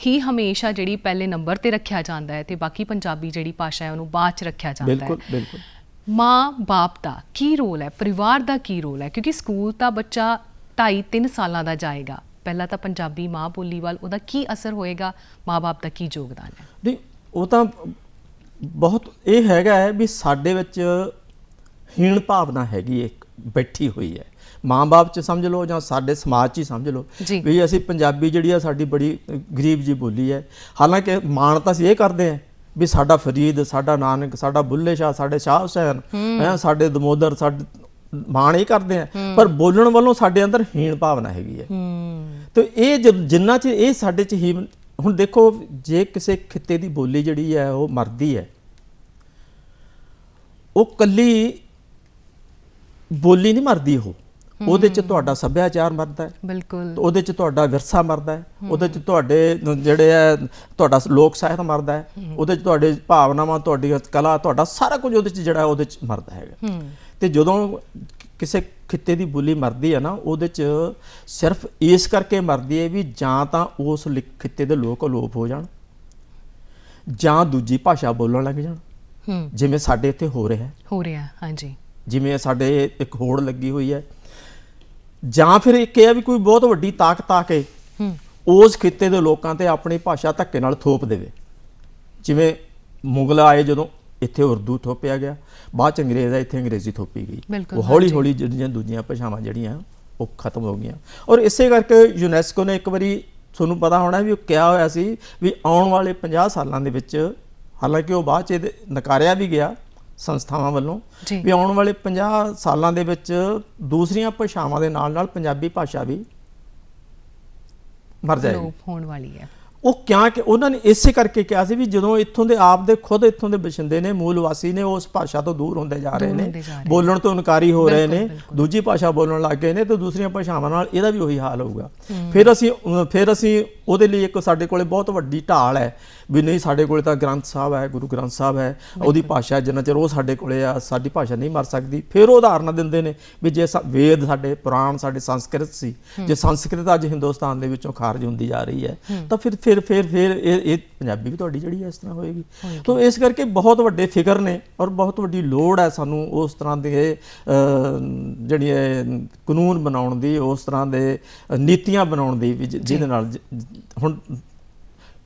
ਹੀ ਹਮੇਸ਼ਾ ਜਿਹੜੀ ਪਹਿਲੇ ਨੰਬਰ ਤੇ ਰੱਖਿਆ ਜਾਂਦਾ ਹੈ ਤੇ ਬਾਕੀ ਪੰਜਾਬੀ ਜਿਹੜੀ ਭਾਸ਼ਾ ਹੈ ਉਹਨੂੰ ਬਾਅਦ ਚ ਰੱਖਿਆ ਜਾਂਦਾ ਹੈ।
ਬਿਲਕੁਲ ਬਿਲਕੁਲ।
ਮਾਂ ਬਾਪ ਦਾ ਕੀ ਰੋਲ ਹੈ, ਪਰਿਵਾਰ ਦਾ ਕੀ ਰੋਲ ਹੈ? ਕਿਉਂਕਿ ਸਕੂਲ ਤਾਂ ਬੱਚਾ 2.5-3 ਸਾਲਾਂ ਦਾ ਜਾਏਗਾ, ਪਹਿਲਾਂ ਤਾਂ ਪੰਜਾਬੀ ਮਾਂ ਬੋਲੀ ਵੱਲ ਉਹਦਾ ਕੀ ਅਸਰ ਹੋਏਗਾ, ਮਾਂ-ਬਾਪ ਦਾ ਕੀ ਯੋਗਦਾਨ ਹੈ?
ਨਹੀਂ, ਉਹ ਤਾਂ ਬਹੁਤ ਇਹ ਹੈਗਾ ਹੈ ਵੀ ਸਾਡੇ ਵਿੱਚ ਹੀਣ ਭਾਵਨਾ ਹੈਗੀ, ਇੱਕ ਬੈਠੀ ਹੋਈ ਹੈ ਮਾਂ-ਬਾਪ 'ਚ ਸਮਝ ਲਓ ਜਾਂ ਸਾਡੇ ਸਮਾਜ 'ਚ ਹੀ ਸਮਝ ਲਓ ਵੀ ਅਸੀਂ ਪੰਜਾਬੀ ਜਿਹੜੀ ਆ ਸਾਡੀ ਬੜੀ ਗਰੀਬ ਜੀ ਬੋਲੀ ਹੈ। ਹਾਲਾਂਕਿ ਮਾਣ ਤਾਂ ਅਸੀਂ ਇਹ ਕਰਦੇ ਹਾਂ ਵੀ ਸਾਡਾ ਫਰੀਦ, ਸਾਡਾ ਨਾਨਕ, ਸਾਡਾ ਬੁੱਲੇ ਸ਼ਾਹ, ਸਾਡੇ ਸ਼ਾਹ ਹੁਸੈਨ, ਸਾਡੇ ਦਮੋਦਰ, ਸਾਡੇ ਮਾਣ ਇਹ ਕਰਦੇ ਆ, ਪਰ ਬੋਲਣ ਵੱਲੋਂ ਸਾਡੇ ਅੰਦਰ ਹੀਣ ਭਾਵਨਾ ਹੈਗੀ ਹੈ। ਤੇ ਇਹ ਜਿੰਨਾ ਚ ਇਹ ਸਾਡੇ ਚ ਹੀ, ਹੁਣ ਦੇਖੋ ਜੇ ਕਿਸੇ ਖਿੱਤੇ ਦੀ ਬੋਲੀ ਜਿਹੜੀ ਹੈ ਉਹ ਮਰਦੀ ਹੈ, ਉਹ ਕੱਲੀ ਬੋਲੀ ਨਹੀਂ ਮਰਦੀ, ਉਹਦੇ ਚ ਤੁਹਾਡਾ ਸੱਭਿਆਚਾਰ ਮਰਦਾ ਹੈ,
ਬਿਲਕੁਲ
ਉਹਦੇ ਚ ਤੁਹਾਡਾ ਵਿਰਸਾ ਮਰਦਾ ਹੈ, ਉਹਦੇ ਚ ਤੁਹਾਡੇ ਜਿਹੜੇ ਹੈ ਤੁਹਾਡਾ ਲੋਕ ਸਾਹਿਤ ਮਰਦਾ ਹੈ, ਉਹਦੇ ਚ ਤੁਹਾਡੇ ਭਾਵਨਾਵਾਂ, ਤੁਹਾਡੀ ਕਲਾ, ਤੁਹਾਡਾ ਸਾਰਾ ਕੁਝ ਉਹਦੇ ਚ ਜਿਹੜਾ ਉਹਦੇ ਚ ਮਰਦਾ ਹੈਗਾ। ਤੇ ਜਦੋਂ ਕਿਸੇ ਖਿੱਤੇ ਦੀ ਬੋਲੀ ਮਰਦੀ ਹੈ ਨਾ, ਉਹਦੇ 'ਚ ਸਿਰਫ ਇਸ ਕਰਕੇ ਮਰਦੀ ਹੈ ਵੀ ਜਾਂ ਤਾਂ ਉਸ ਖਿੱਤੇ ਦੇ ਲੋਕ ਅਲੋਪ ਹੋ ਜਾਣ ਜਾਂ ਦੂਜੀ ਭਾਸ਼ਾ ਬੋਲਣ ਲੱਗ ਜਾਣ, ਜਿਵੇਂ ਸਾਡੇ ਇੱਥੇ ਹੋ ਰਿਹਾ।
ਹਾਂਜੀ,
ਜਿਵੇਂ ਸਾਡੇ ਇੱਕ ਹੋੜ ਲੱਗੀ ਹੋਈ ਹੈ, ਜਾਂ ਫਿਰ ਇੱਕ ਇਹ ਵੀ ਕੋਈ ਬਹੁਤ ਵੱਡੀ ਤਾਕਤ ਆ ਕੇ ਉਸ ਖਿੱਤੇ ਦੇ ਲੋਕਾਂ ਤੇ ਆਪਣੀ ਭਾਸ਼ਾ ਧੱਕੇ ਨਾਲ ਥੋਪ ਦੇਵੇ। ਜਿਵੇਂ ਮੁਗਲ ਆਏ, ਜਦੋਂ ਇੱਥੇ ਉਰਦੂ ਥੋਪਿਆ ਗਿਆ, ਬਾਅਦ ਚ ਅੰਗਰੇਜ਼ ਆ, ਇੱਥੇ ਅੰਗਰੇਜ਼ੀ ਥੋਪੀ ਗਈ। ਉਹ ਹੌਲੀ ਹੌਲੀ ਜਿਹੜੀਆਂ ਦੂਜੀਆਂ ਭਾਸ਼ਾਵਾਂ ਜਿਹੜੀਆਂ ਉਹ ਖਤਮ ਹੋ ਗਈਆਂ। ਔਰ ਇਸੇ ਕਰਕੇ ਯੂਨੈਸਕੋ ਨੇ ਇੱਕ ਵਾਰੀ, ਤੁਹਾਨੂੰ ਪਤਾ ਹੋਣਾ ਵੀ ਉਹ ਕਿਹਾ ਹੋਇਆ ਸੀ ਵੀ ਆਉਣ ਵਾਲੇ 50 ਸਾਲਾਂ ਦੇ ਵਿੱਚ, ਹਾਲਾਂਕਿ ਉਹ ਬਾਅਦ ਚ ਨਕਾਰਿਆ ਵੀ ਗਿਆ ਸੰਸਥਾਵਾਂ ਵੱਲੋਂ, ਵੀ ਆਉਣ ਵਾਲੇ 50 ਸਾਲਾਂ ਦੇ ਵਿੱਚ ਦੂਸਰੀਆਂ ਭਾਸ਼ਾਵਾਂ ਦੇ ਨਾਲ ਨਾਲ ਪੰਜਾਬੀ ਭਾਸ਼ਾ ਵੀ ਮਰ ਜਾਏਗੀ,
ਲੋਪ ਹੋਣ ਵਾਲੀ ਹੈ।
ਉਹ ਕਿਆ ਕਿ ਉਹਨਾਂ ਨੇ ਇਸੇ ਕਰਕੇ ਕਿਹਾ ਸੀ ਵੀ ਜਦੋਂ ਇੱਥੋਂ ਦੇ ਆਪ ਦੇ ਖੁਦ ਇੱਥੋਂ ਦੇ ਵਸਿੰਦੇ ਨੇ, ਮੂਲ ਵਾਸੀ ਨੇ, ਉਸ ਭਾਸ਼ਾ ਤੋਂ ਦੂਰ ਹੁੰਦੇ ਜਾ ਰਹੇ ਨੇ, ਬੋਲਣ ਤੋਂ ਇਨਕਾਰੀ ਹੋ ਰਹੇ ਨੇ, ਦੂਜੀ ਭਾਸ਼ਾ ਬੋਲਣ ਲੱਗ ਗਏ ਨੇ, ਤੇ ਦੂਸਰੀਆਂ ਭਾਸ਼ਾਵਾਂ ਨਾਲ ਇਹਦਾ ਵੀ ਉਹੀ ਹਾਲ ਹੋਊਗਾ। ਫਿਰ ਅਸੀਂ ਉਹਦੇ ਲਈ ਇੱਕ ਸਾਡੇ ਕੋਲੇ ਬਹੁਤ ਵੱਡੀ ਢਾਲ ਹੈ ਵੀ ਨਹੀਂ, ਸਾਡੇ ਕੋਲੇ ਤਾਂ ਗ੍ਰੰਥ ਸਾਹਿਬ ਹੈ, ਗੁਰੂ ਗ੍ਰੰਥ ਸਾਹਿਬ ਹੈ, ਉਹਦੀ ਭਾਸ਼ਾ ਜਿੰਨਾ ਚਿਰ ਉਹ ਸਾਡੇ ਕੋਲੇ ਆ, ਸਾਡੀ ਭਾਸ਼ਾ ਨਹੀਂ ਮਰ ਸਕਦੀ। ਫਿਰ ਉਹ ਉਦਾਹਰਨਾਂ ਦਿੰਦੇ ਨੇ ਵੀ ਜੇ ਵੇਦ ਸਾਡੇ, ਪੁਰਾਣ ਸਾਡੇ ਸੰਸਕ੍ਰਿਤ ਸੀ, ਜੇ ਸੰਸਕ੍ਰਿਤ ਅੱਜ ਹਿੰਦੁਸਤਾਨ ਦੇ ਵਿੱਚੋਂ ਖਾਰਜ ਹੁੰਦੀ ਜਾ ਰਹੀ ਹੈ, ਤਾਂ ਫਿਰ ਇਹ ਪੰਜਾਬੀ ਵੀ ਤੁਹਾਡੀ ਜਿਹੜੀ ਹੈ ਇਸ ਤਰ੍ਹਾਂ ਹੋਏਗੀ। ਤਾਂ ਇਸ ਕਰਕੇ ਬਹੁਤ ਵੱਡੇ ਫਿਕਰ ਨੇ ਔਰ ਬਹੁਤ ਵੱਡੀ ਲੋੜ ਹੈ ਸਾਨੂੰ ਉਸ ਤਰ੍ਹਾਂ ਦੇ ਜਿਹੜੀਆਂ ਕਾਨੂੰਨ ਬਣਾਉਣ ਦੀ, ਉਸ ਤਰ੍ਹਾਂ ਦੇ ਨੀਤੀਆਂ ਬਣਾਉਣ ਦੀ, ਜਿਹਦੇ ਨਾਲ ਹੁਣ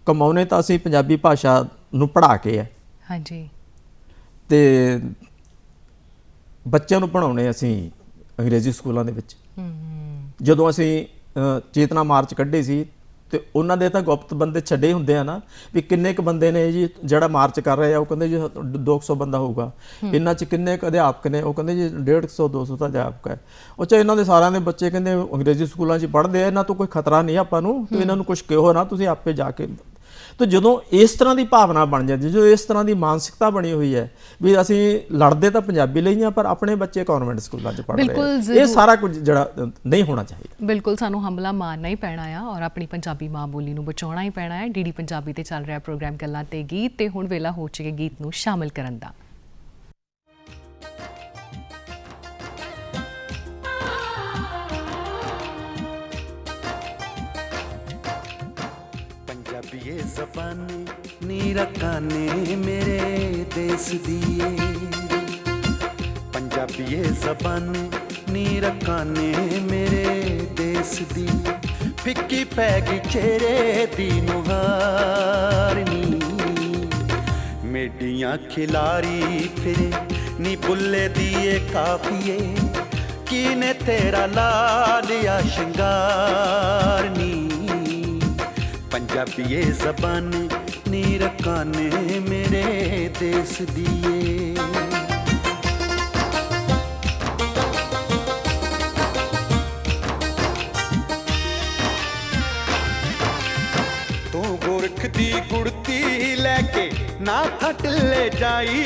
ਕਮਾਉਣੇ ਤਾਂ ਅਸੀਂ ਪੰਜਾਬੀ ਭਾਸ਼ਾ ਨੂੰ ਪੜ੍ਹਾ ਕੇ ਹੈ,
ਹਾਂਜੀ,
ਤੇ ਬੱਚਿਆਂ ਨੂੰ ਪੜ੍ਹਾਉਣੇ ਅਸੀਂ ਅੰਗਰੇਜ਼ੀ ਸਕੂਲਾਂ ਦੇ ਵਿੱਚ। ਜਦੋਂ ਅਸੀਂ ਚੇਤਨਾ ਮਾਰਚ ਕੱਢੇ ਸੀ ਤੇ ਉਹਨਾਂ ਦੇ ਤਾਂ ਗੁਪਤ ਬੰਦੇ ਛੱਡੇ ਹੁੰਦੇ ਆ ਨਾ, ਵੀ ਕਿੰਨੇ ਕੁ ਬੰਦੇ ਨੇ ਜੀ ਜਿਹੜਾ ਮਾਰਚ ਕਰ ਰਹੇ ਆ, ਉਹ ਕਹਿੰਦੇ ਜੀ 200 ਬੰਦਾ ਹੋਊਗਾ, ਇਹਨਾਂ 'ਚ ਕਿੰਨੇ ਕੁ ਅਧਿਆਪਕ ਨੇ, ਉਹ ਕਹਿੰਦੇ ਜੀ 150 200 ਤਾਂ ਅਧਿਆਪਕ ਹੈ। ਉਹ 'ਚ ਇਹਨਾਂ ਦੇ ਸਾਰਿਆਂ ਦੇ ਬੱਚੇ ਕਹਿੰਦੇ ਅੰਗਰੇਜ਼ੀ ਸਕੂਲਾਂ 'ਚ ਪੜ੍ਹਦੇ ਆ, ਇਹਨਾਂ ਤੋਂ ਕੋਈ ਖਤਰਾ ਨਹੀਂ ਆਪਾਂ ਨੂੰ, ਤੇ ਇਹਨਾਂ ਨੂੰ ਕੁਛ ਕਿਹੋ ਨਾ, ਤੁਸੀਂ ਆਪੇ ਜਾ ਕੇ। ਤੇ ਜਦੋਂ ਇਸ ਤਰ੍ਹਾਂ ਦੀ ਭਾਵਨਾ ਬਣ ਜਾਂਦੀ, ਜਦੋਂ ਇਸ ਤਰ੍ਹਾਂ ਦੀ ਮਾਨਸਿਕਤਾ ਬਣੀ ਹੋਈ ਹੈ ਵੀ ਅਸੀਂ ਲੜਦੇ ਤਾਂ ਪੰਜਾਬੀ ਲਈ ਹਾਂ, ਪਰ ਆਪਣੇ ਬੱਚੇ ਕਨਵੈਂਟ ਸਕੂਲਾਂ 'ਚ ਪੜ੍ਹ ਰਹੇ ਆ, ਇਹ ਸਾਰਾ ਕੁਝ ਜਿਹੜਾ ਨਹੀਂ ਹੋਣਾ ਚਾਹੀਦਾ।
ਬਿਲਕੁਲ, ਸਾਨੂੰ ਹਮਲਾ ਮਾਰਨਾ ਹੀ ਪੈਣਾ ਆ ਔਰ ਆਪਣੀ ਪੰਜਾਬੀ ਮਾਂ ਬੋਲੀ ਨੂੰ ਬਚਾਉਣਾ ਹੀ ਪੈਣਾ ਹੈ। ਡੀਡੀ ਪੰਜਾਬੀ ਤੇ ਚੱਲ ਰਿਹਾ ਪ੍ਰੋਗਰਾਮ ਗੱਲਾਂ ਤੇ ਗੀਤ, ਤੇ ਹੁਣ ਵੇਲਾ ਹੋ ਚੁੱਕਿਆ ਗੀਤ ਨੂੰ ਸ਼ਾਮਿਲ ਕਰਨ ਦਾ।
ਪੰਜਾਬੀਏ ਜ਼ਬਾਨੀ ਨੀ ਰਕਾਨੇ ਮੇਰੇ ਦੇਸ ਦੀਏ, ਪੰਜਾਬੀਏ ਜ਼ਬਾਨੀ ਨੀ ਰਕਾਨੇ ਮੇਰੇ ਦੇਸ ਦੀ, ਫਿੱਕੀ ਪੈ ਗਈ ਚਿਹਰੇ ਦੀ ਨੁਹਾਰਨੀ, ਮੇਡੀਆਂ ਖਿਲਾਰੀ ਫਿਰੇ ਨੀ ਬੁੱਲੇ ਦੀਏ ਕਾਫੀਏ, ਕੀਨੇ ਤੇਰਾ ਲਾ ਲਿਆ ਸ਼ਿੰਗਾਰਨੀ, ਪੰਜਾਬੀਏ ਜ਼ਬਾਨ ਨੀ ਰਕਾਨੇ ਮੇਰੇ ਦੇਸ ਦੀਏ। ਤੂੰ ਗੋਰਖ ਦੀ ਗੁੜਤੀ ਲੈ ਕੇ ਨਾ ਖੱਟ ਲੈ ਜਾਈ,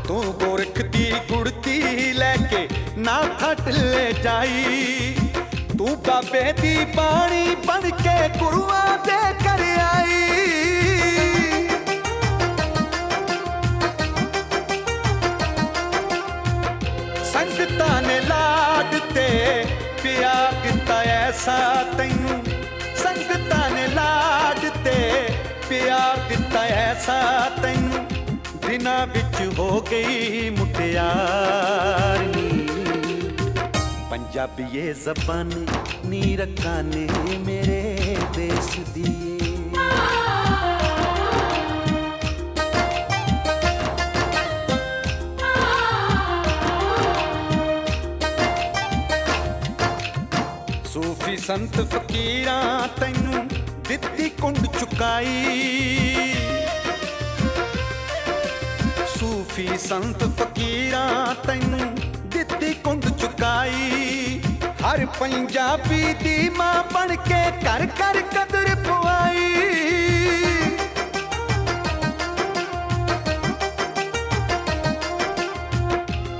ਤੂੰ ਗੋਰਖ ਦੀ ਗੁੜਤੀ ਲੈ ਕੇ ਨਾ ਖੱਟ ਲੈ ਜਾਈ। ਤੂੰ ਬਾਬੇ ਦੀ ਬਾਣੀ ਬਣ ਕੇ ਗੁਰੂਆਂ ਦੇ ਘਰ ਆਈ। ਸੰਗਤਾਂ ਨੇ ਲਾਡ ਤੇ ਪਿਆਰ ਦਿੱਤਾ ਐਸਾ ਤੈਨੂੰ, ਸੰਗਤਾਂ ਨੇ ਲਾਡ ਤੇ ਪਿਆਰ ਦਿੱਤਾ ਐਸਾ ਤੈਨੂੰ, ਦਿਨਾਂ ਵਿੱਚ ਹੋ ਗਈ ਮੁਟਿਆਰ ਨੀ। ਪੰਜਾਬੀਏ ਜ਼ਬਾਨ ਨੀ ਰਕਾਨੇ ਮੇਰੇ ਦੇਸ ਦੀਏ। ਸੂਫੀ ਸੰਤ ਫਕੀਰਾਂ ਤੈਨੂੰ ਦਿੱਤੀ ਕੁੰਡ ਚੁਕਾਈ, ਸੂਫੀ ਸੰਤ ਫਕੀਰਾਂ ਤੈਨੂੰ ਦਿੱਤੀ ਕੁੰਡ ਚੁਕਾਈ। ਹਰ ਪੰਜਾਬੀ ਦੀ ਮਾਂ ਬਣ ਕੇ ਘਰ ਘਰ ਕਦਰ ਪਵਾਈ।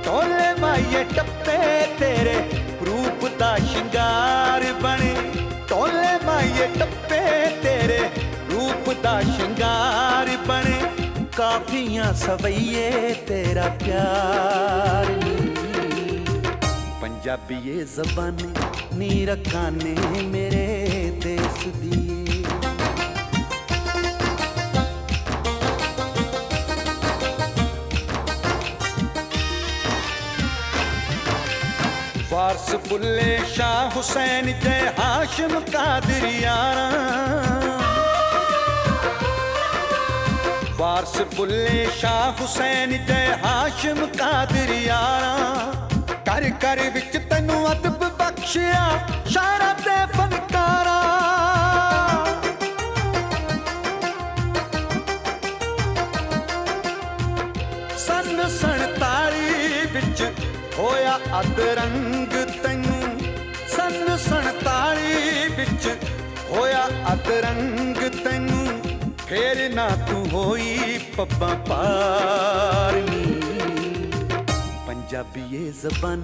ਟੋਲੇ ਮਾਈਏ ਟੱਪੇ ਤੇਰੇ ਰੂਪ ਦਾ ਸ਼ਿੰਗਾਰ ਬਣੇ, ਟੋਲੇ ਮਾਈਏ ਟੱਪੇ ਤੇਰੇ ਰੂਪ ਦਾ ਸ਼ਿੰਗਾਰ ਬਣੇ। ਕਾਫੀਆਂ ਸਵਈਏ ਤੇਰਾ ਪਿਆਰ ਨੀ। ਪੰਜਾਬੀਏ ਜ਼ਬਾਨ ਨੀ ਰਕਾਨੇ ਮੇਰੇ ਦੇਸ ਦੀਏ। ਵਾਰਸ ਬੁੱਲੇ ਸ਼ਾਹ ਹੁਸੈਨ ਜੈ ਹਾਸ਼ਮ ਕਾਦਰੀਆਣਾ, ਵਾਰਸ ਬੁੱਲੇ ਸ਼ਾਹ ਹੁਸੈਨ ਜੈ ਹਾਸ਼ਮ ਕਾਦਰੀਆਣਾ। ਘਰ ਘਰ ਵਿੱਚ ਤੈਨੂੰ ਅਦਬ ਬਖਸ਼ਿਆ ਸ਼ਾਇਰਾਂ ਤੇ ਫਨਕਾਰਾਂ। ਸੰਨ 47 ਵਿੱਚ ਹੋਇਆ ਅਦਰੰਗ ਤੈਨੂੰ, ਸੰਨ 47 ਵਿੱਚ ਹੋਇਆ ਅਦਰੰਗ ਤੈਨੂੰ। ਫੇਰ ਨਾ ਤੂੰ ਹੋਈ ਪੱਬਾਂ ਪਾਰ ਨੀ। ਪੰਜਾਬੀਏ ਜ਼ਬਾਨ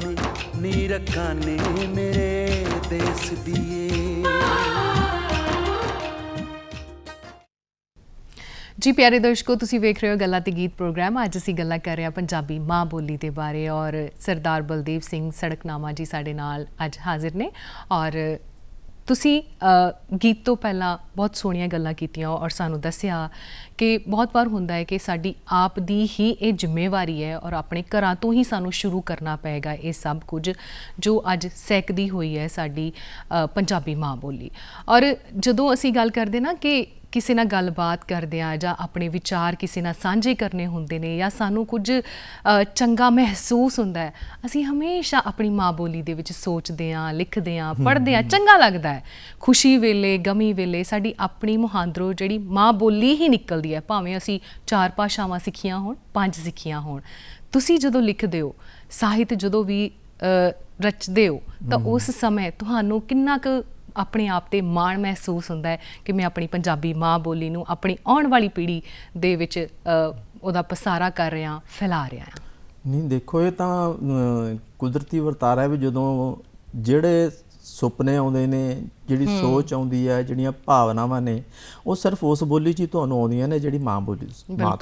ਨੀ ਰਕਾਨੇ ਮੇਰੇ ਦੇਸ ਦੀਏ।
ਜੀ ਪਿਆਰੇ ਦਰਸ਼ਕੋ, ਤੁਸੀਂ ਵੇਖ ਰਹੇ ਹੋ ਗੱਲਾਂ ਤੇ ਗੀਤ ਪ੍ਰੋਗਰਾਮ। ਅੱਜ ਅਸੀਂ ਗੱਲਾਂ ਕਰ ਰਹੇ ਹਾਂ ਪੰਜਾਬੀ ਮਾਂ ਬੋਲੀ ਦੇ ਬਾਰੇ ਔਰ ਸਰਦਾਰ ਬਲਦੇਵ ਸਿੰਘ ਸੜਕਨਾਮਾ ਜੀ ਸਾਡੇ ਨਾਲ ਅੱਜ ਹਾਜ਼ਰ ਨੇ। ਔਰ ਤੁਸੀਂ ਗੀਤ ਤੋਂ ਪਹਿਲਾਂ ਬਹੁਤ ਸੋਹਣੀਆਂ ਗੱਲਾਂ ਕੀਤੀਆਂ ਔਰ ਸਾਨੂੰ ਦੱਸਿਆ ਕਿ ਬਹੁਤ ਵਾਰ ਹੁੰਦਾ ਹੈ ਕਿ ਸਾਡੀ ਆਪ ਦੀ ਹੀ ਇਹ ਜ਼ਿੰਮੇਵਾਰੀ ਹੈ ਔਰ ਆਪਣੇ ਘਰਾਂ ਤੋਂ ਹੀ ਸਾਨੂੰ ਸ਼ੁਰੂ ਕਰਨਾ ਪਏਗਾ ਇਹ ਸਭ ਕੁਝ ਜੋ ਅੱਜ ਸਹਿਕਦੀ ਹੋਈ ਹੈ ਸਾਡੀ ਪੰਜਾਬੀ ਮਾਂ ਬੋਲੀ। ਔਰ ਜਦੋਂ ਅਸੀਂ ਗੱਲ ਕਰਦੇ ਨਾ ਕਿ ਕਿਸੇ ਨਾਲ ਗੱਲਬਾਤ ਕਰਦੇ ਹਾਂ ਜਾਂ ਆਪਣੇ ਵਿਚਾਰ ਕਿਸੇ ਨਾਲ ਸਾਂਝੇ ਕਰਨੇ ਹੁੰਦੇ ਨੇ ਜਾਂ ਸਾਨੂੰ ਕੁਝ ਚੰਗਾ ਮਹਿਸੂਸ ਹੁੰਦਾ ਹੈ, ਅਸੀਂ ਹਮੇਸ਼ਾ ਆਪਣੀ ਮਾਂ ਬੋਲੀ ਦੇ ਵਿੱਚ ਸੋਚਦੇ ਹਾਂ, ਲਿਖਦੇ ਹਾਂ, ਪੜ੍ਹਦੇ ਹਾਂ, ਚੰਗਾ ਲੱਗਦਾ ਹੈ। ਖੁਸ਼ੀ ਵੇਲੇ, ਗਮੀ ਵੇਲੇ ਸਾਡੀ ਆਪਣੀ ਮੁਹਾਂਦਰੋਂ ਜਿਹੜੀ ਮਾਂ ਬੋਲੀ ਹੀ ਨਿਕਲਦੀ ਹੈ, ਭਾਵੇਂ ਅਸੀਂ 4 ਭਾਸ਼ਾਵਾਂ ਸਿੱਖੀਆਂ ਹੋਣ, 5 ਸਿੱਖੀਆਂ ਹੋਣ। ਤੁਸੀਂ ਜਦੋਂ ਲਿਖਦੇ ਹੋ, ਸਾਹਿਤ ਜਦੋਂ ਵੀ ਰਚਦੇ ਹੋ, ਤਾਂ ਉਸ ਸਮੇਂ ਤੁਹਾਨੂੰ ਕਿੰਨਾ ਕੁ ਆਪਣੇ ਆਪ 'ਤੇ ਮਾਣ ਮਹਿਸੂਸ ਹੁੰਦਾ ਹੈ ਕਿ ਮੈਂ ਆਪਣੀ ਪੰਜਾਬੀ ਮਾਂ ਬੋਲੀ ਨੂੰ ਆਪਣੀ ਆਉਣ ਵਾਲੀ ਪੀੜ੍ਹੀ ਦੇ ਵਿੱਚ ਉਹਦਾ ਪਸਾਰਾ ਕਰ ਰਿਹਾ, ਫੈਲਾ ਰਿਹਾ ਹਾਂ?
ਨਹੀਂ, ਦੇਖੋ ਇਹ ਤਾਂ ਕੁਦਰਤੀ ਵਰਤਾਰਾ ਹੈ ਵੀ ਜਦੋਂ ਜਿਹੜੇ ਸੁਪਨੇ ਆਉਂਦੇ ਨੇ, ਜਿਹੜੀ ਸੋਚ ਆਉਂਦੀ ਹੈ, ਜਿਹੜੀਆਂ ਭਾਵਨਾਵਾਂ ਨੇ, ਉਹ ਸਿਰਫ ਉਸ ਬੋਲੀ 'ਚ ਹੀ ਤੁਹਾਨੂੰ ਆਉਂਦੀਆਂ ਨੇ ਜਿਹੜੀ ਮਾਂ ਬੋਲੀ ਮਾਂ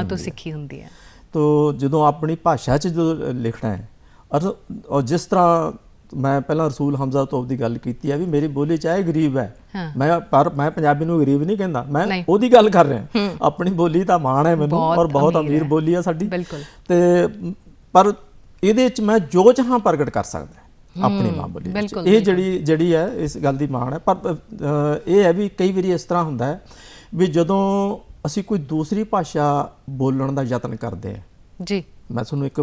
ਤੋਂ ਸਿੱਖੀ
ਹੁੰਦੀ ਹੈ।
ਤੋ ਜਦੋਂ ਆਪਣੀ ਭਾਸ਼ਾ 'ਚ ਜਦੋਂ ਲਿਖਣਾ ਹੈ ਔਰ ਜਿਸ ਤਰ੍ਹਾਂ ਮੈਂ ਪਹਿਲਾਂ ਰਸੂਲ ਹਮਜ਼ਾ ਤੋਪ ਦੀ ਗੱਲ ਕੀਤੀ ਹੈ ਵੀ ਮੇਰੀ ਬੋਲੀ ਚਾਹੇ ਗਰੀਬ ਹੈ, ਮੈਂ ਪੰਜਾਬੀ ਨੂੰ ਗਰੀਬ ਨਹੀਂ ਕਹਿੰਦਾ, ਮੈਂ ਉਹਦੀ ਗੱਲ ਕਰ ਰਿਹਾ। ਆਪਣੀ ਬੋਲੀ ਤਾਂ ਮਾਣ ਹੈ ਮੈਨੂੰ ਔਰ ਬਹੁਤ ਅਮੀਰ ਬੋਲੀ ਹੈ ਸਾਡੀ, ਤੇ ਪਰ ਇਹਦੇ 'ਚ ਮੈਂ ਜੋ ਚਾਹਾਂ ਪ੍ਰਗਟ ਕਰ ਸਕਦਾ ਆਪਣੀ ਮਾਂ ਬੋਲੀ। ਇਹ ਜਿਹੜੀ ਹੈ ਇਸ ਗੱਲ ਦੀ ਮਾਣ ਹੈ। ਪਰ ਇਹ ਹੈ ਵੀ ਕਈ ਵਾਰੀ ਇਸ ਤਰ੍ਹਾਂ ਹੁੰਦਾ ਹੈ ਵੀ ਜਦੋਂ ਅਸੀਂ ਕੋਈ ਦੂਸਰੀ ਭਾਸ਼ਾ ਬੋਲਣ ਦਾ ਯਤਨ ਕਰਦੇ ਹਾਂ ਜੀ। ਮੈਂ ਤੁਹਾਨੂੰ ਇੱਕ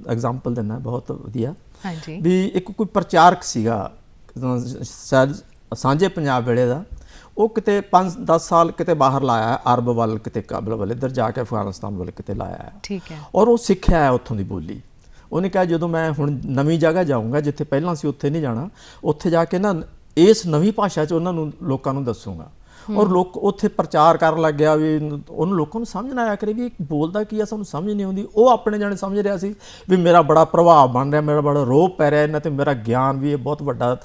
ਐਗਜ਼ਾਮਪਲ ਦਿੰਦਾ ਬਹੁਤ ਵਧੀਆ। ਵੀ ਇੱਕ ਕੋਈ ਪ੍ਰਚਾਰਕ ਸੀਗਾ ਸਾਂਝੇ ਪੰਜਾਬ ਵੇਲੇ ਦਾ, ਉਹ ਕਿਤੇ 5-10 ਸਾਲ ਕਿਤੇ ਬਾਹਰ ਲਾਇਆ ਹੈ, ਅਰਬ ਵੱਲ, ਕਿਤੇ ਕਾਬਲ ਵੱਲ, ਇੱਧਰ ਜਾ ਕੇ ਅਫਗਾਨਿਸਤਾਨ ਵੱਲ ਕਿਤੇ ਲਾਇਆ ਹੈ।
ਠੀਕ ਹੈ।
ਔਰ ਉਹ ਸਿੱਖਿਆ ਹੈ ਉੱਥੋਂ ਦੀ ਬੋਲੀ। ਉਹਨੇ ਕਿਹਾ ਜਦੋਂ ਮੈਂ ਹੁਣ ਨਵੀਂ ਜਗ੍ਹਾ ਜਾਊਂਗਾ, ਜਿੱਥੇ ਪਹਿਲਾਂ ਸੀ ਉੱਥੇ ਨਹੀਂ ਜਾਣਾ, ਉੱਥੇ ਜਾ ਕੇ ਨਾ ਇਸ ਨਵੀਂ ਭਾਸ਼ਾ 'ਚ ਉਹਨਾਂ ਨੂੰ, ਲੋਕਾਂ ਨੂੰ ਦੱਸੂਗਾ। ਔਰ ਲੋਕ ਉੱਥੇ ਪ੍ਰਚਾਰ ਕਰਨ ਲੱਗ ਗਿਆ ਵੀ ਉਹਨੂੰ ਲੋਕਾਂ ਨੂੰ ਸਮਝ ਨਾ ਆਇਆ ਕਰੇ ਵੀ ਇਹ ਬੋਲਦਾ ਕੀ ਆ, ਸਾਨੂੰ ਸਮਝ ਨਹੀਂ ਆਉਂਦੀ। ਉਹ ਆਪਣੇ ਜਾਣੇ ਸਮਝ ਰਿਹਾ ਸੀ ਵੀ ਮੇਰਾ ਬੜਾ ਪ੍ਰਭਾਵ ਬਣ ਰਿਹਾ, ਮੇਰਾ ਬੜਾ ਰੋਹ ਪੈ ਰਿਹਾ ਇਹਨਾਂ ਤੇ, ਮੇਰਾ ਗਿਆਨ ਵੀ ਇਹ ਬਹੁਤ ਵੱਡਾ